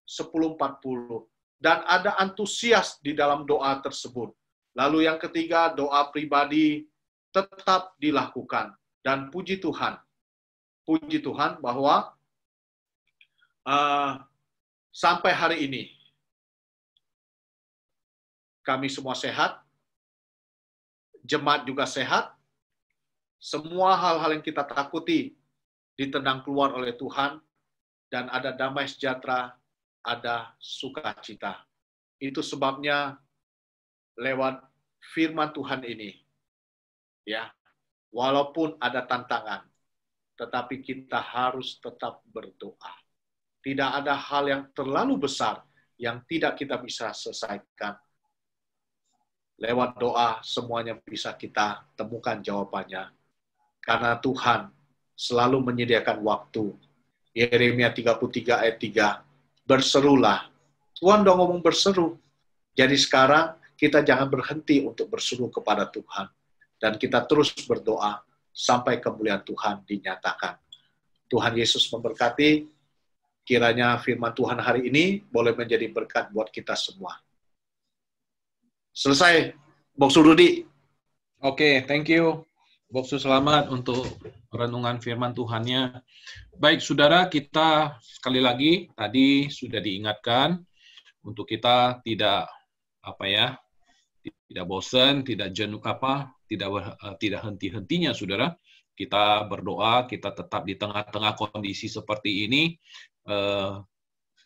10.40. Dan ada antusias di dalam doa tersebut. Lalu yang ketiga, doa pribadi tetap dilakukan. Dan puji Tuhan bahwa sampai hari ini, kami semua sehat, jemaat juga sehat, semua hal-hal yang kita takuti ditendang keluar oleh Tuhan, dan ada damai sejahtera, ada sukacita. Itu sebabnya lewat firman Tuhan ini, ya, walaupun ada tantangan, tetapi kita harus tetap berdoa. Tidak ada hal yang terlalu besar yang tidak kita bisa selesaikan. Lewat doa, semuanya bisa kita temukan jawabannya. Karena Tuhan selalu menyediakan waktu. Yeremia 33 ayat 3, berserulah. Tuhan udah ngomong berseru. Jadi sekarang kita jangan berhenti untuk berseru kepada Tuhan. Dan kita terus berdoa. sampai kemuliaan Tuhan dinyatakan. Tuhan Yesus memberkati, kiranya firman Tuhan hari ini boleh menjadi berkat buat kita semua. Selesai, Boksu Rudi. Oke, thank you, Boksu Selamat untuk renungan firman Tuhannya. Baik, saudara, kita sekali lagi tadi sudah diingatkan untuk kita tidak tidak bosan, tidak jenuh tidak henti-hentinya, saudara. Kita berdoa, kita tetap di tengah-tengah kondisi seperti ini,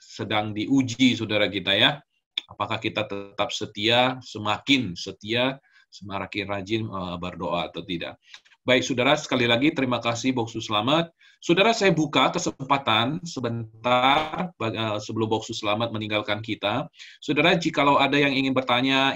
sedang diuji, saudara kita ya. Apakah kita tetap setia, semakin rajin berdoa atau tidak. Baik, saudara, sekali lagi terima kasih Boksu Selamat. Saudara, saya buka kesempatan sebentar sebelum Boksu Selamat meninggalkan kita. Saudara, jikalau ada yang ingin bertanya,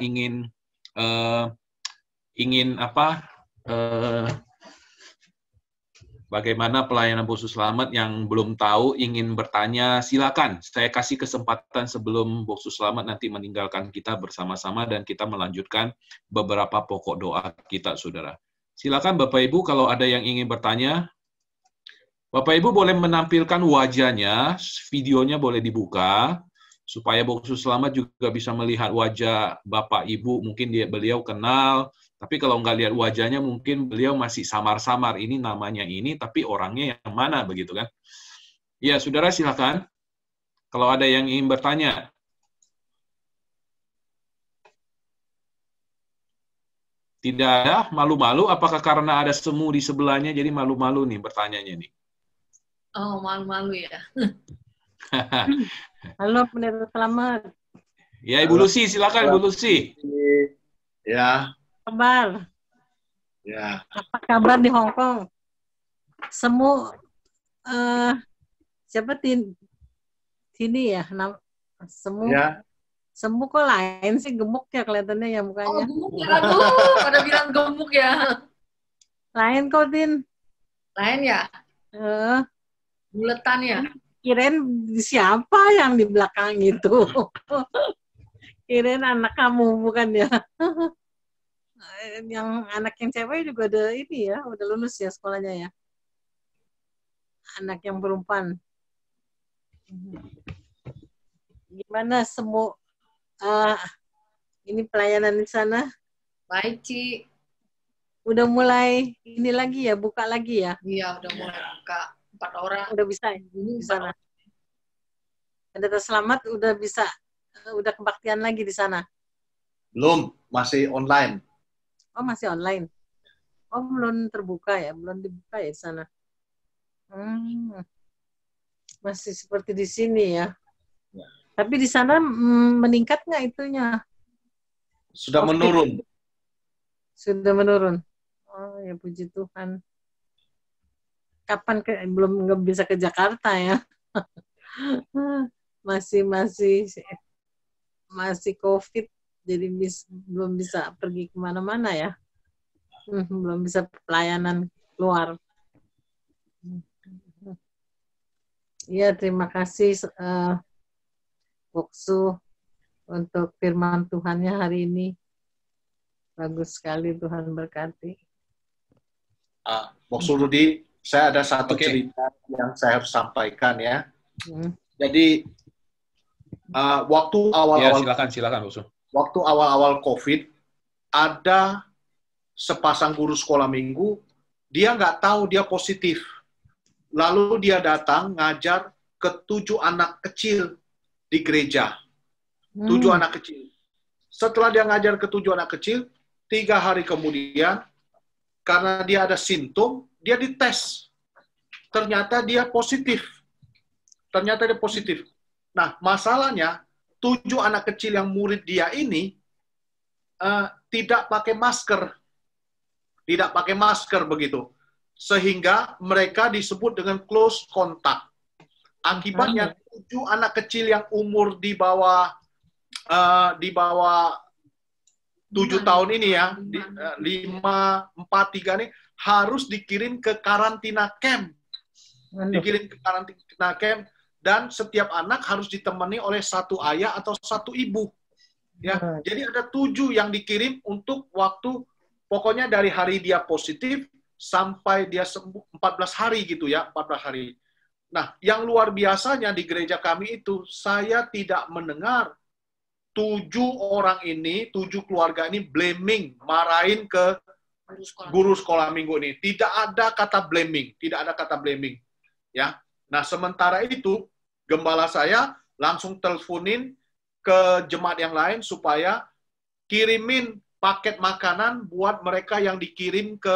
bagaimana pelayanan Boksu Selamat yang belum tahu, ingin bertanya, silakan. Saya kasih kesempatan sebelum Boksu Selamat nanti meninggalkan kita bersama-sama dan kita melanjutkan beberapa pokok doa kita, saudara. Silakan Bapak Ibu kalau ada yang ingin bertanya. Bapak Ibu boleh menampilkan wajahnya, videonya boleh dibuka, supaya Boksu Selamat juga bisa melihat wajah Bapak Ibu. Mungkin beliau kenal, tapi kalau nggak lihat wajahnya mungkin beliau masih samar-samar. Ini namanya ini, tapi orangnya yang mana, begitu kan? Ya, saudara silakan. Kalau ada yang ingin bertanya. Tidak ada, malu-malu. Apakah karena ada semu di sebelahnya, jadi malu-malu nih bertanyanya nih? Oh, malu-malu ya. Halo, Pendeta Selamat. Ya, Ibu Lucy, silakan Ibu Lucy. Ya. Kabar? Ya. Apa kabar di Hong Kong? Semu siapa sini ya? Semu. Ya. Semu kok lain sih, gemuk ya kelihatannya ya mukanya. Oh, gemuk ya. Aduh, pada bilang gemuk ya. Lain kok, Tin. Lain ya? Buletan ya? Kirain siapa yang di belakang itu? Kirain anak kamu, bukan ya? Yang anak yang cewek juga ada ini ya, udah lulus ya sekolahnya ya. Anak yang perempuan. Gimana Semu? Ini pelayanan di sana? Baik, Ci. Udah mulai ini lagi ya, buka lagi ya? Iya, udah mulai buka. 4 orang. Udah bisa ya di sana? Pendeta Selamat udah bisa, udah kebaktian lagi di sana? Belum, masih online. Oh, masih online? Oh, belum terbuka ya? Belum dibuka ya di sana? Masih seperti di sini ya? Ya. Tapi di sana meningkat nggak itunya? Sudah menurun. Sudah menurun. Oh ya, puji Tuhan. Kapan belum nggak bisa ke Jakarta ya? masih COVID, jadi belum bisa pergi kemana-mana ya. Belum bisa pelayanan keluar. Ya, terima kasih Boksu untuk firman Tuhannya hari ini. Bagus sekali, Tuhan berkati. Boksu Rudi, saya ada satu cerita yang saya harus sampaikan ya. Jadi waktu awal-awal silakan Boksu. Waktu awal-awal COVID, ada sepasang guru sekolah minggu, dia nggak tahu dia positif. Lalu dia datang ngajar ke 7 anak kecil di gereja. 7 anak kecil. Setelah dia ngajar ke 7 anak kecil, 3 hari kemudian, karena dia ada simptom, dia dites. Ternyata dia positif. Nah, masalahnya, 7 anak kecil yang murid dia ini tidak pakai masker. Tidak pakai masker begitu. Sehingga mereka disebut dengan close contact. Akibatnya 7 anak kecil yang umur di bawah 7 tahun ini ya, 5, 4, 3 ini harus dikirim ke karantina camp. Dan setiap anak harus ditemani oleh 1 ayah atau 1 ibu. Ya, jadi ada 7 yang dikirim untuk waktu, pokoknya dari hari dia positif sampai dia sembuh 14 hari gitu ya, 14 hari. Nah, yang luar biasanya di gereja kami itu, saya tidak mendengar 7 orang ini, 7 keluarga ini blaming, marahin ke guru sekolah minggu ini. Tidak ada kata blaming, tidak ada kata blaming. Ya. Nah, sementara itu, gembala saya langsung teleponin ke jemaat yang lain supaya kirimin paket makanan buat mereka yang dikirim ke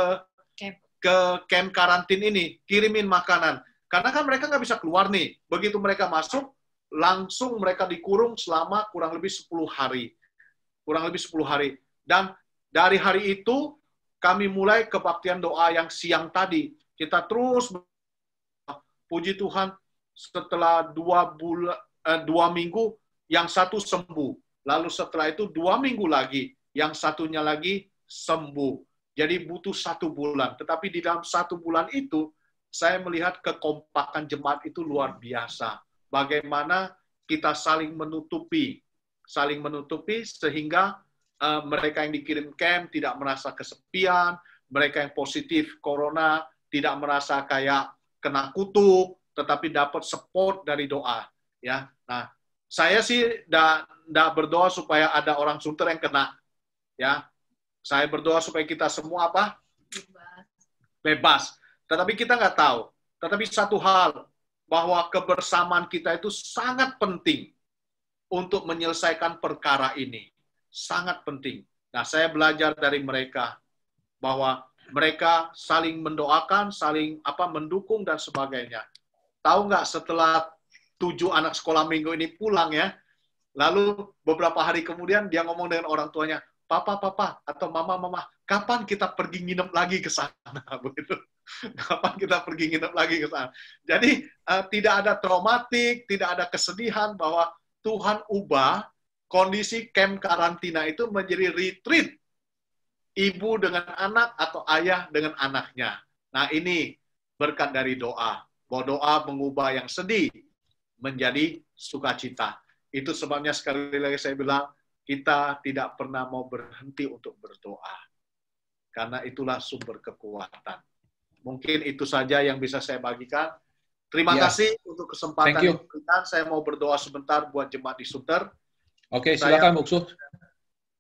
camp karantin ini. Kirimin makanan. Karena kan mereka nggak bisa keluar nih. Begitu mereka masuk, langsung mereka dikurung selama kurang lebih 10 hari. Kurang lebih 10 hari. Dan dari hari itu, kami mulai kebaktian doa yang siang tadi. Kita terus, puji Tuhan, setelah 2 minggu, yang satu sembuh. Lalu setelah itu 2 minggu lagi, yang satunya lagi sembuh. Jadi butuh 1 bulan. Tetapi di dalam 1 bulan itu, saya melihat kekompakan jemaat itu luar biasa. Bagaimana kita saling menutupi sehingga mereka yang dikirim camp tidak merasa kesepian, mereka yang positif corona tidak merasa kayak kena kutuk, tetapi dapat support dari doa. Ya, nah saya sih nggak berdoa supaya ada orang Sunter yang kena. Ya, saya berdoa supaya kita semua apa? Bebas. Tetapi kita nggak tahu. Tetapi satu hal, bahwa kebersamaan kita itu sangat penting untuk menyelesaikan perkara ini. Sangat penting. Nah, saya belajar dari mereka bahwa mereka saling mendoakan, saling mendukung dan sebagainya. Tahu nggak, setelah 7 anak sekolah minggu ini pulang ya, lalu beberapa hari kemudian dia ngomong dengan orang tuanya, Papa, atau Mama, kapan kita pergi nginep lagi ke sana? Begitu. Kapan kita pergi nginep lagi ke sana? Jadi, tidak ada traumatik, tidak ada kesedihan bahwa Tuhan ubah kondisi camp karantina itu menjadi retreat ibu dengan anak atau ayah dengan anaknya. Nah, ini berkat dari doa. Bahwa doa mengubah yang sedih menjadi sukacita. Itu sebabnya sekali lagi saya bilang, kita tidak pernah mau berhenti untuk berdoa. Karena itulah sumber kekuatan. Mungkin itu saja yang bisa saya bagikan. Terima kasih untuk kesempatan yang diberikan. Saya mau berdoa sebentar buat jemaat di Sunter. Oke, silakan Buksu.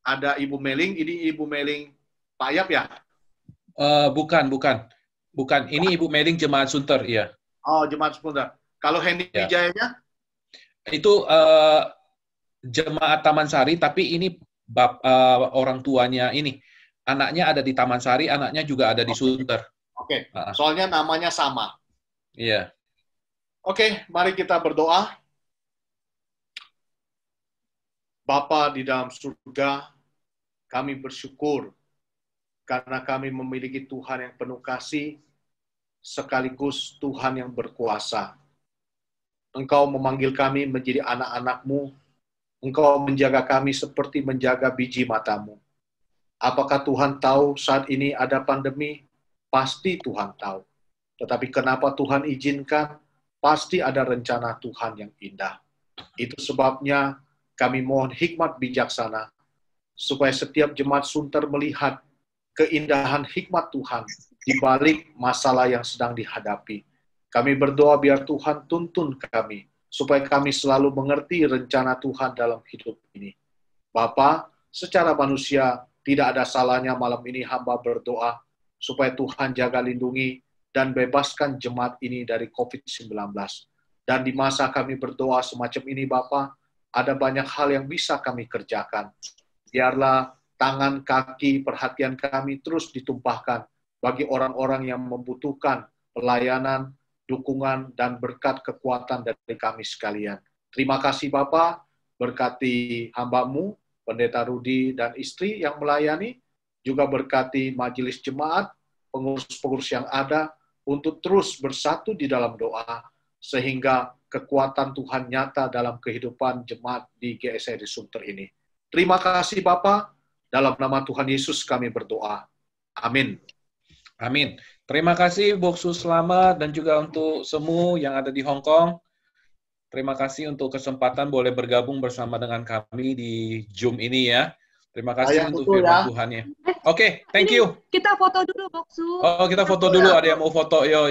Ada Ibu Meling. Ini Ibu Meling Pak Yap ya? Bukan. Ini Ibu Meling jemaat Sunter, iya. Oh, jemaat Sunter. Kalau Hendy Wijayanya? Itu jemaat Taman Sari, tapi ini orang tuanya ini. Anaknya ada di Taman Sari, anaknya juga ada di Sunter. Oke, soalnya namanya sama. Iya. Oke, mari kita berdoa. Bapa di dalam surga, kami bersyukur karena kami memiliki Tuhan yang penuh kasih, sekaligus Tuhan yang berkuasa. Engkau memanggil kami menjadi anak-anak-Mu. Engkau menjaga kami seperti menjaga biji mata-Mu. Apakah Tuhan tahu saat ini ada pandemi? Pasti Tuhan tahu. Tetapi kenapa Tuhan izinkan? Pasti ada rencana Tuhan yang indah. Itu sebabnya kami mohon hikmat bijaksana, supaya setiap jemaat Sunter melihat keindahan hikmat Tuhan di balik masalah yang sedang dihadapi. Kami berdoa biar Tuhan tuntun kami, supaya kami selalu mengerti rencana Tuhan dalam hidup ini. Bapa, secara manusia, tidak ada salahnya malam ini hamba berdoa, supaya Tuhan jaga lindungi dan bebaskan jemaat ini dari COVID-19. Dan di masa kami berdoa semacam ini, Bapa, ada banyak hal yang bisa kami kerjakan. Biarlah tangan, kaki, perhatian kami terus ditumpahkan bagi orang-orang yang membutuhkan pelayanan, dukungan, dan berkat kekuatan dari kami sekalian. Terima kasih Bapa, berkati hamba-Mu, Pendeta Rudi dan istri yang melayani, juga berkati majelis jemaat, pengurus-pengurus yang ada, untuk terus bersatu di dalam doa, sehingga kekuatan Tuhan nyata dalam kehidupan jemaat di GSI di Sunter ini. Terima kasih Bapa, dalam nama Tuhan Yesus kami berdoa. Amin. Amin. Terima kasih Boksu Selamat dan juga untuk semua yang ada di Hong Kong. Terima kasih untuk kesempatan boleh bergabung bersama dengan kami di Zoom ini ya. Terima kasih Ayah, untuk betul firman ya. Tuhannya. Oke, thank you. Kita foto dulu, Boksu. Oh, kita foto dulu. Ada yang mau foto? Yo.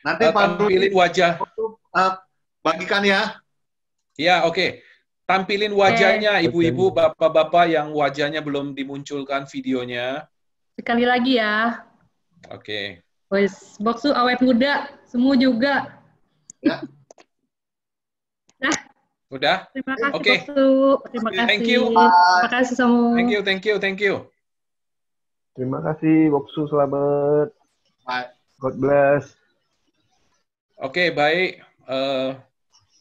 Nanti Pak Tampilin wajah. bagikan ya. Ya, oke. Tampilin wajahnya, ibu-ibu, bapak-bapak yang wajahnya belum dimunculkan videonya. Sekali lagi ya. Oke. Wes, Boksu awet muda, semua juga. Ya. Nah, Udah? terima kasih Oke. Boksu. Terima kasih. Thank you. Terima kasih semua. Thank you. Terima kasih, Boksu, selamat. Bye. God bless. Oke, baik.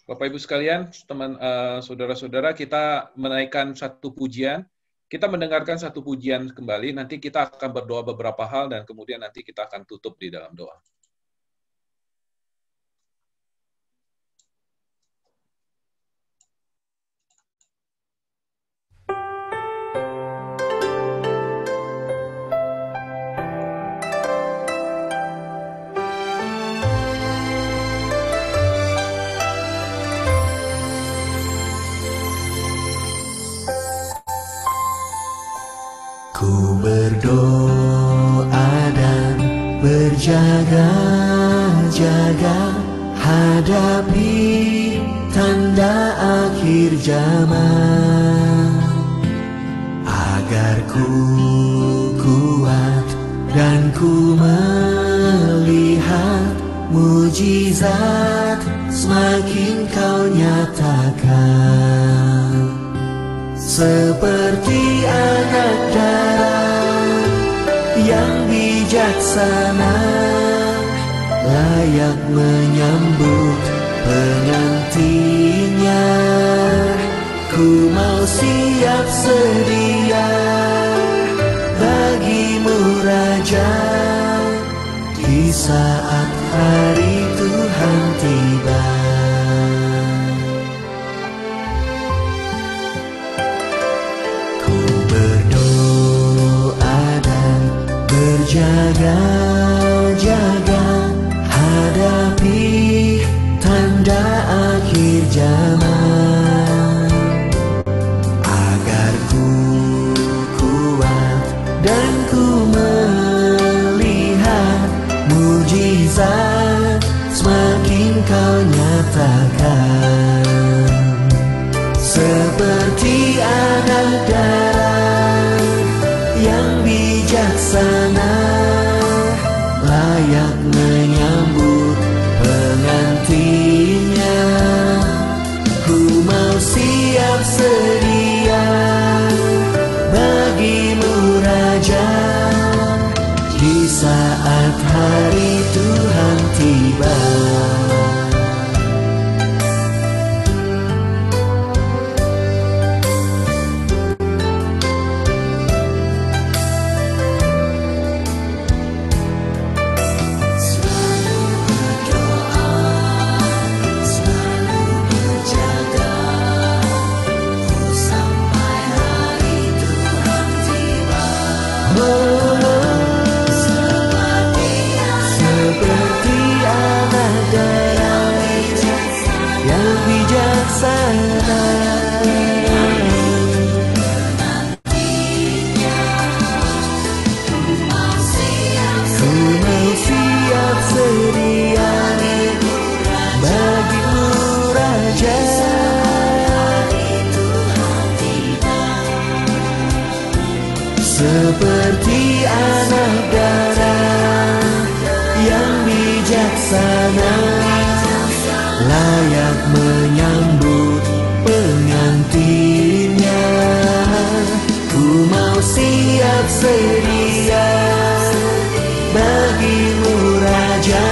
Bapak Ibu sekalian, teman saudara-saudara, kita menaikkan satu pujian. Kita mendengarkan satu pujian kembali. Nanti kita akan berdoa beberapa hal dan kemudian nanti kita akan tutup di dalam doa. Ku berdoa dan berjaga-jaga hadapi tanda akhir zaman, agar ku kuat dan ku melihat mujizat semakin kau nyatakan. Seperti anak darah yang bijaksana, layak menyambut pengantinnya. Ku mau siap sedia bagimu Raja, di saat hari Tuhan tiba. Jaga-jaga hadapi tanda akhir zaman, agar ku kuat dan ku melihat mujizat semakin kau nyatakan. Seperti anak darah yang bijaksana, layak menyambut pengantinnya. Ku mau siap sedia bagimu Raja, di saat hari Tuhan tiba. Seperti anak darah yang bijaksana, ku mau siap sedia bagimu Raja, seperti anak darah yang bijaksana, layak menyambut pengantinnya. Ku mau siap sedia bagimu Raja,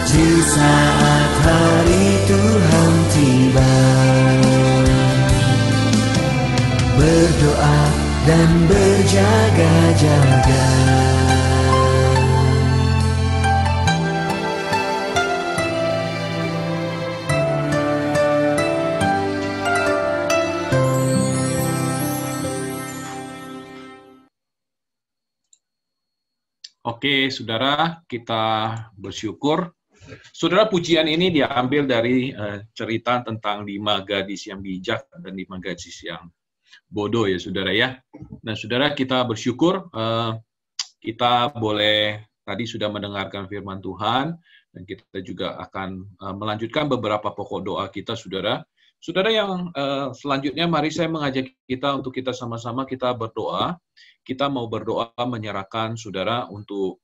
di saat hari Tuhan tiba. Berdoa dan berjaga-jaga. Oke, saudara, kita bersyukur. Saudara, pujian ini diambil dari cerita tentang 5 gadis yang bijak dan 5 gadis yang bodoh ya saudara ya. Nah saudara, kita bersyukur kita boleh tadi sudah mendengarkan firman Tuhan, dan kita juga akan melanjutkan beberapa pokok doa kita saudara. Saudara yang selanjutnya, mari saya mengajak kita untuk kita sama-sama kita berdoa. Kita mau berdoa menyerahkan saudara untuk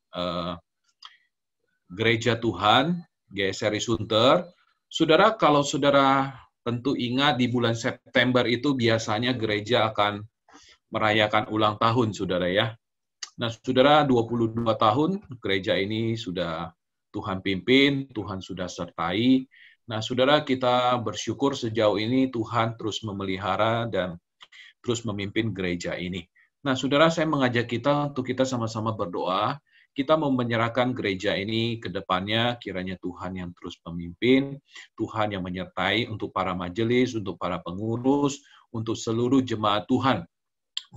Gereja Tuhan, GSRI Sunter. Saudara, kalau saudara tentu ingat di bulan September itu biasanya gereja akan merayakan ulang tahun saudara ya. Nah saudara, 22 tahun gereja ini sudah Tuhan pimpin, Tuhan sudah sertai. Nah, saudara, kita bersyukur sejauh ini Tuhan terus memelihara dan terus memimpin gereja ini. Nah, saudara, saya mengajak kita untuk kita sama-sama berdoa. Kita mau menyerahkan gereja ini ke depannya, kiranya Tuhan yang terus memimpin, Tuhan yang menyertai untuk para majelis, untuk para pengurus, untuk seluruh jemaat Tuhan,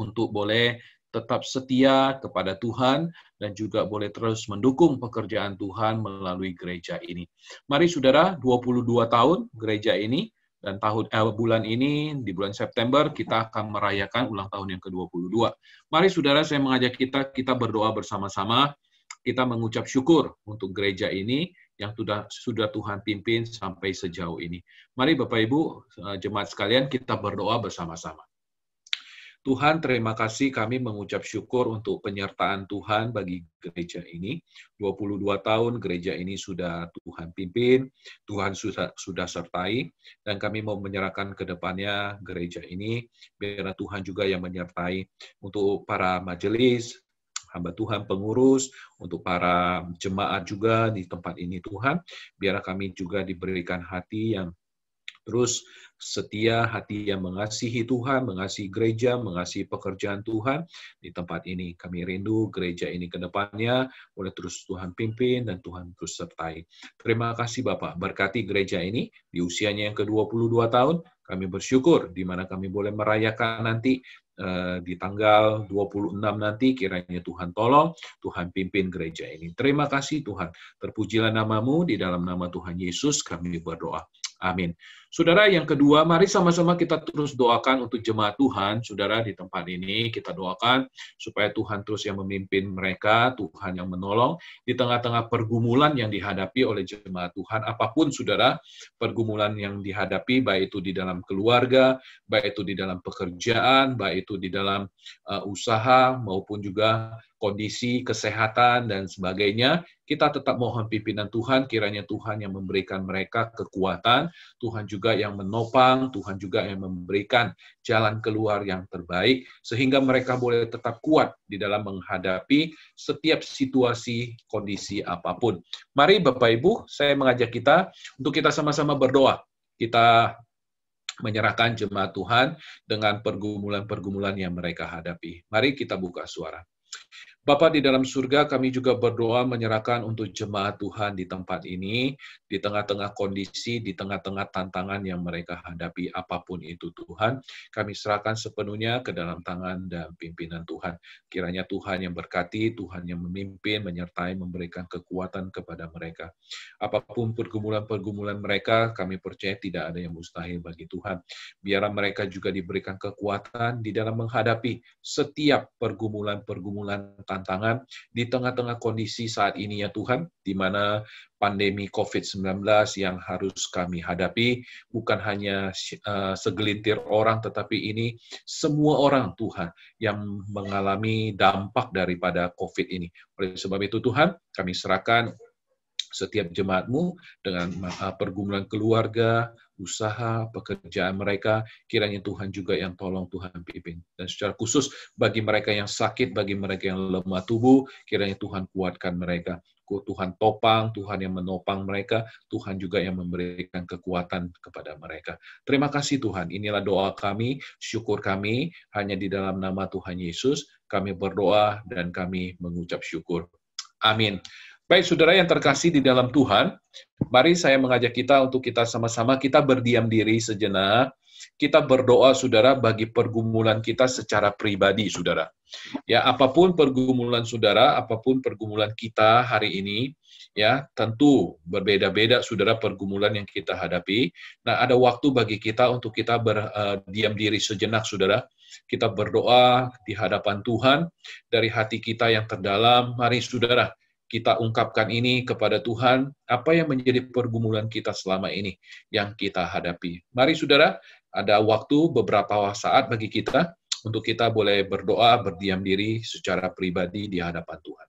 untuk boleh tetap setia kepada Tuhan, dan juga boleh terus mendukung pekerjaan Tuhan melalui gereja ini. Mari saudara, 22 tahun gereja ini, dan bulan ini, di bulan September, kita akan merayakan ulang tahun yang ke-22. Mari saudara, saya mengajak kita berdoa bersama-sama, kita mengucap syukur untuk gereja ini, yang sudah Tuhan pimpin sampai sejauh ini. Mari Bapak Ibu, jemaat sekalian, kita berdoa bersama-sama. Tuhan, terima kasih kami mengucap syukur untuk penyertaan Tuhan bagi gereja ini. 22 tahun gereja ini sudah Tuhan pimpin, Tuhan sudah sertai, dan kami mau menyerahkan ke depannya gereja ini, biar Tuhan juga yang menyertai untuk para majelis, hamba Tuhan pengurus, untuk para jemaat juga di tempat ini Tuhan, biar kami juga diberikan hati yang terus setia, hati yang mengasihi Tuhan, mengasihi gereja, mengasihi pekerjaan Tuhan di tempat ini. Kami rindu gereja ini ke depannya, boleh terus Tuhan pimpin dan Tuhan terus sertai. Terima kasih Bapak, berkati gereja ini di usianya yang ke-22 tahun. Kami bersyukur di mana kami boleh merayakan nanti di tanggal 26 nanti, kiranya Tuhan tolong, Tuhan pimpin gereja ini. Terima kasih Tuhan, terpujilah nama-Mu, di dalam nama Tuhan Yesus kami berdoa. Amin. Saudara, yang kedua, mari sama-sama kita terus doakan untuk jemaat Tuhan. Saudara, di tempat ini kita doakan supaya Tuhan terus yang memimpin mereka, Tuhan yang menolong di tengah-tengah pergumulan yang dihadapi oleh jemaat Tuhan. Apapun, saudara, pergumulan yang dihadapi, baik itu di dalam keluarga, baik itu di dalam pekerjaan, baik itu di dalam usaha, maupun juga kondisi kesehatan dan sebagainya, kita tetap mohon pimpinan Tuhan, kiranya Tuhan yang memberikan mereka kekuatan, Tuhan juga yang menopang, Tuhan juga yang memberikan jalan keluar yang terbaik, sehingga mereka boleh tetap kuat di dalam menghadapi setiap situasi, kondisi apapun. Mari Bapak Ibu, saya mengajak kita untuk kita sama-sama berdoa. Kita menyerahkan jemaat Tuhan dengan pergumulan-pergumulan yang mereka hadapi. Mari kita buka suara. Bapa di dalam surga, kami juga berdoa menyerahkan untuk jemaat Tuhan di tempat ini, di tengah-tengah kondisi, di tengah-tengah tantangan yang mereka hadapi, apapun itu Tuhan, kami serahkan sepenuhnya ke dalam tangan dan pimpinan Tuhan. Kiranya Tuhan yang berkati, Tuhan yang memimpin, menyertai, memberikan kekuatan kepada mereka. Apapun pergumulan-pergumulan mereka, kami percaya tidak ada yang mustahil bagi Tuhan. Biarlah mereka juga diberikan kekuatan di dalam menghadapi setiap pergumulan-pergumulan tantangan di tengah-tengah kondisi saat ini ya Tuhan, di mana pandemi COVID-19 yang harus kami hadapi, bukan hanya segelintir orang, tetapi ini semua orang Tuhan yang mengalami dampak daripada COVID ini. Oleh sebab itu Tuhan, kami serahkan setiap jemaat-Mu dengan pergumulan keluarga, usaha, pekerjaan mereka, kiranya Tuhan juga yang tolong, Tuhan pimpin. Dan secara khusus bagi mereka yang sakit, bagi mereka yang lemah tubuh, kiranya Tuhan kuatkan mereka. Tuhan topang, Tuhan yang menopang mereka, Tuhan juga yang memberikan kekuatan kepada mereka. Terima kasih Tuhan, inilah doa kami, syukur kami, hanya di dalam nama Tuhan Yesus, kami berdoa dan kami mengucap syukur. Amin. Baik, saudara yang terkasih di dalam Tuhan, mari saya mengajak kita untuk kita sama-sama kita berdiam diri sejenak. kita berdoa, saudara, bagi pergumulan kita secara pribadi, saudara. Ya, apapun pergumulan saudara, apapun pergumulan kita hari ini, ya, tentu berbeda-beda, saudara, pergumulan yang kita hadapi. Nah, ada waktu bagi kita untuk kita berdiam diri sejenak, saudara. Kita berdoa di hadapan Tuhan dari hati kita yang terdalam. Mari, saudara, kita ungkapkan ini kepada Tuhan, apa yang menjadi pergumulan kita selama ini yang kita hadapi. Mari, saudara, ada waktu beberapa saat bagi kita untuk kita boleh berdoa, berdiam diri secara pribadi di hadapan Tuhan.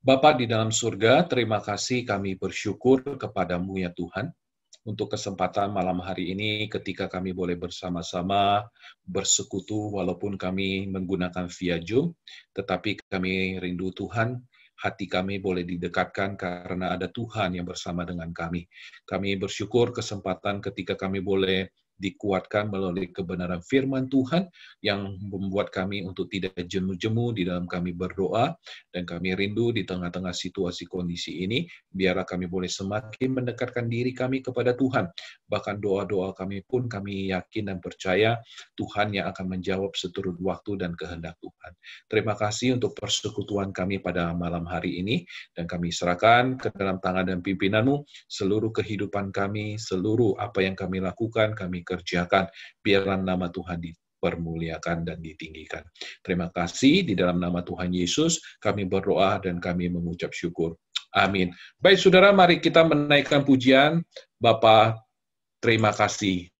Bapa di dalam surga, terima kasih kami bersyukur kepadamu ya Tuhan, untuk kesempatan malam hari ini ketika kami boleh bersama-sama bersekutu walaupun kami menggunakan via Zoom, tetapi kami rindu Tuhan, hati kami boleh didekatkan karena ada Tuhan yang bersama dengan kami. Kami bersyukur kesempatan ketika kami boleh dikuatkan melalui kebenaran firman Tuhan yang membuat kami untuk tidak jemu-jemu di dalam kami berdoa, dan kami rindu di tengah-tengah situasi kondisi ini, biarlah kami boleh semakin mendekatkan diri kami kepada Tuhan. Bahkan doa-doa kami pun kami yakin dan percaya Tuhan yang akan menjawab seturut waktu dan kehendak Tuhan. Terima kasih untuk persekutuan kami pada malam hari ini, dan kami serahkan ke dalam tangan dan pimpinan-Mu seluruh kehidupan kami, seluruh apa yang kami lakukan, kami kerjakan, biarlah nama Tuhan dipermuliakan dan ditinggikan. Terima kasih, di dalam nama Tuhan Yesus kami berdoa dan kami mengucap syukur. Amin. Baik saudara, mari kita menaikkan pujian. Bapa, terima kasih.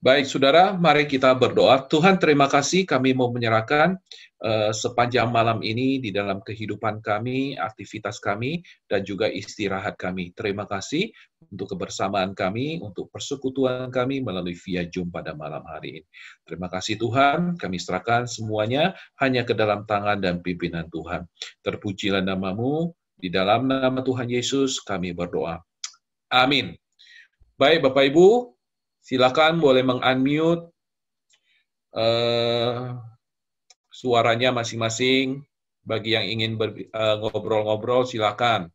Baik, saudara, mari kita berdoa. Tuhan, terima kasih kami mau menyerahkan sepanjang malam ini di dalam kehidupan kami, aktivitas kami, dan juga istirahat kami. Terima kasih untuk kebersamaan kami, untuk persekutuan kami melalui via Zoom pada malam hari ini. Terima kasih Tuhan, kami serahkan semuanya hanya ke dalam tangan dan pimpinan Tuhan. Terpujilah nama-Mu, di dalam nama Tuhan Yesus kami berdoa. Amin. Baik, Bapak Ibu, silakan boleh meng-unmute suaranya masing-masing. Bagi yang ingin ngobrol-ngobrol, silakan.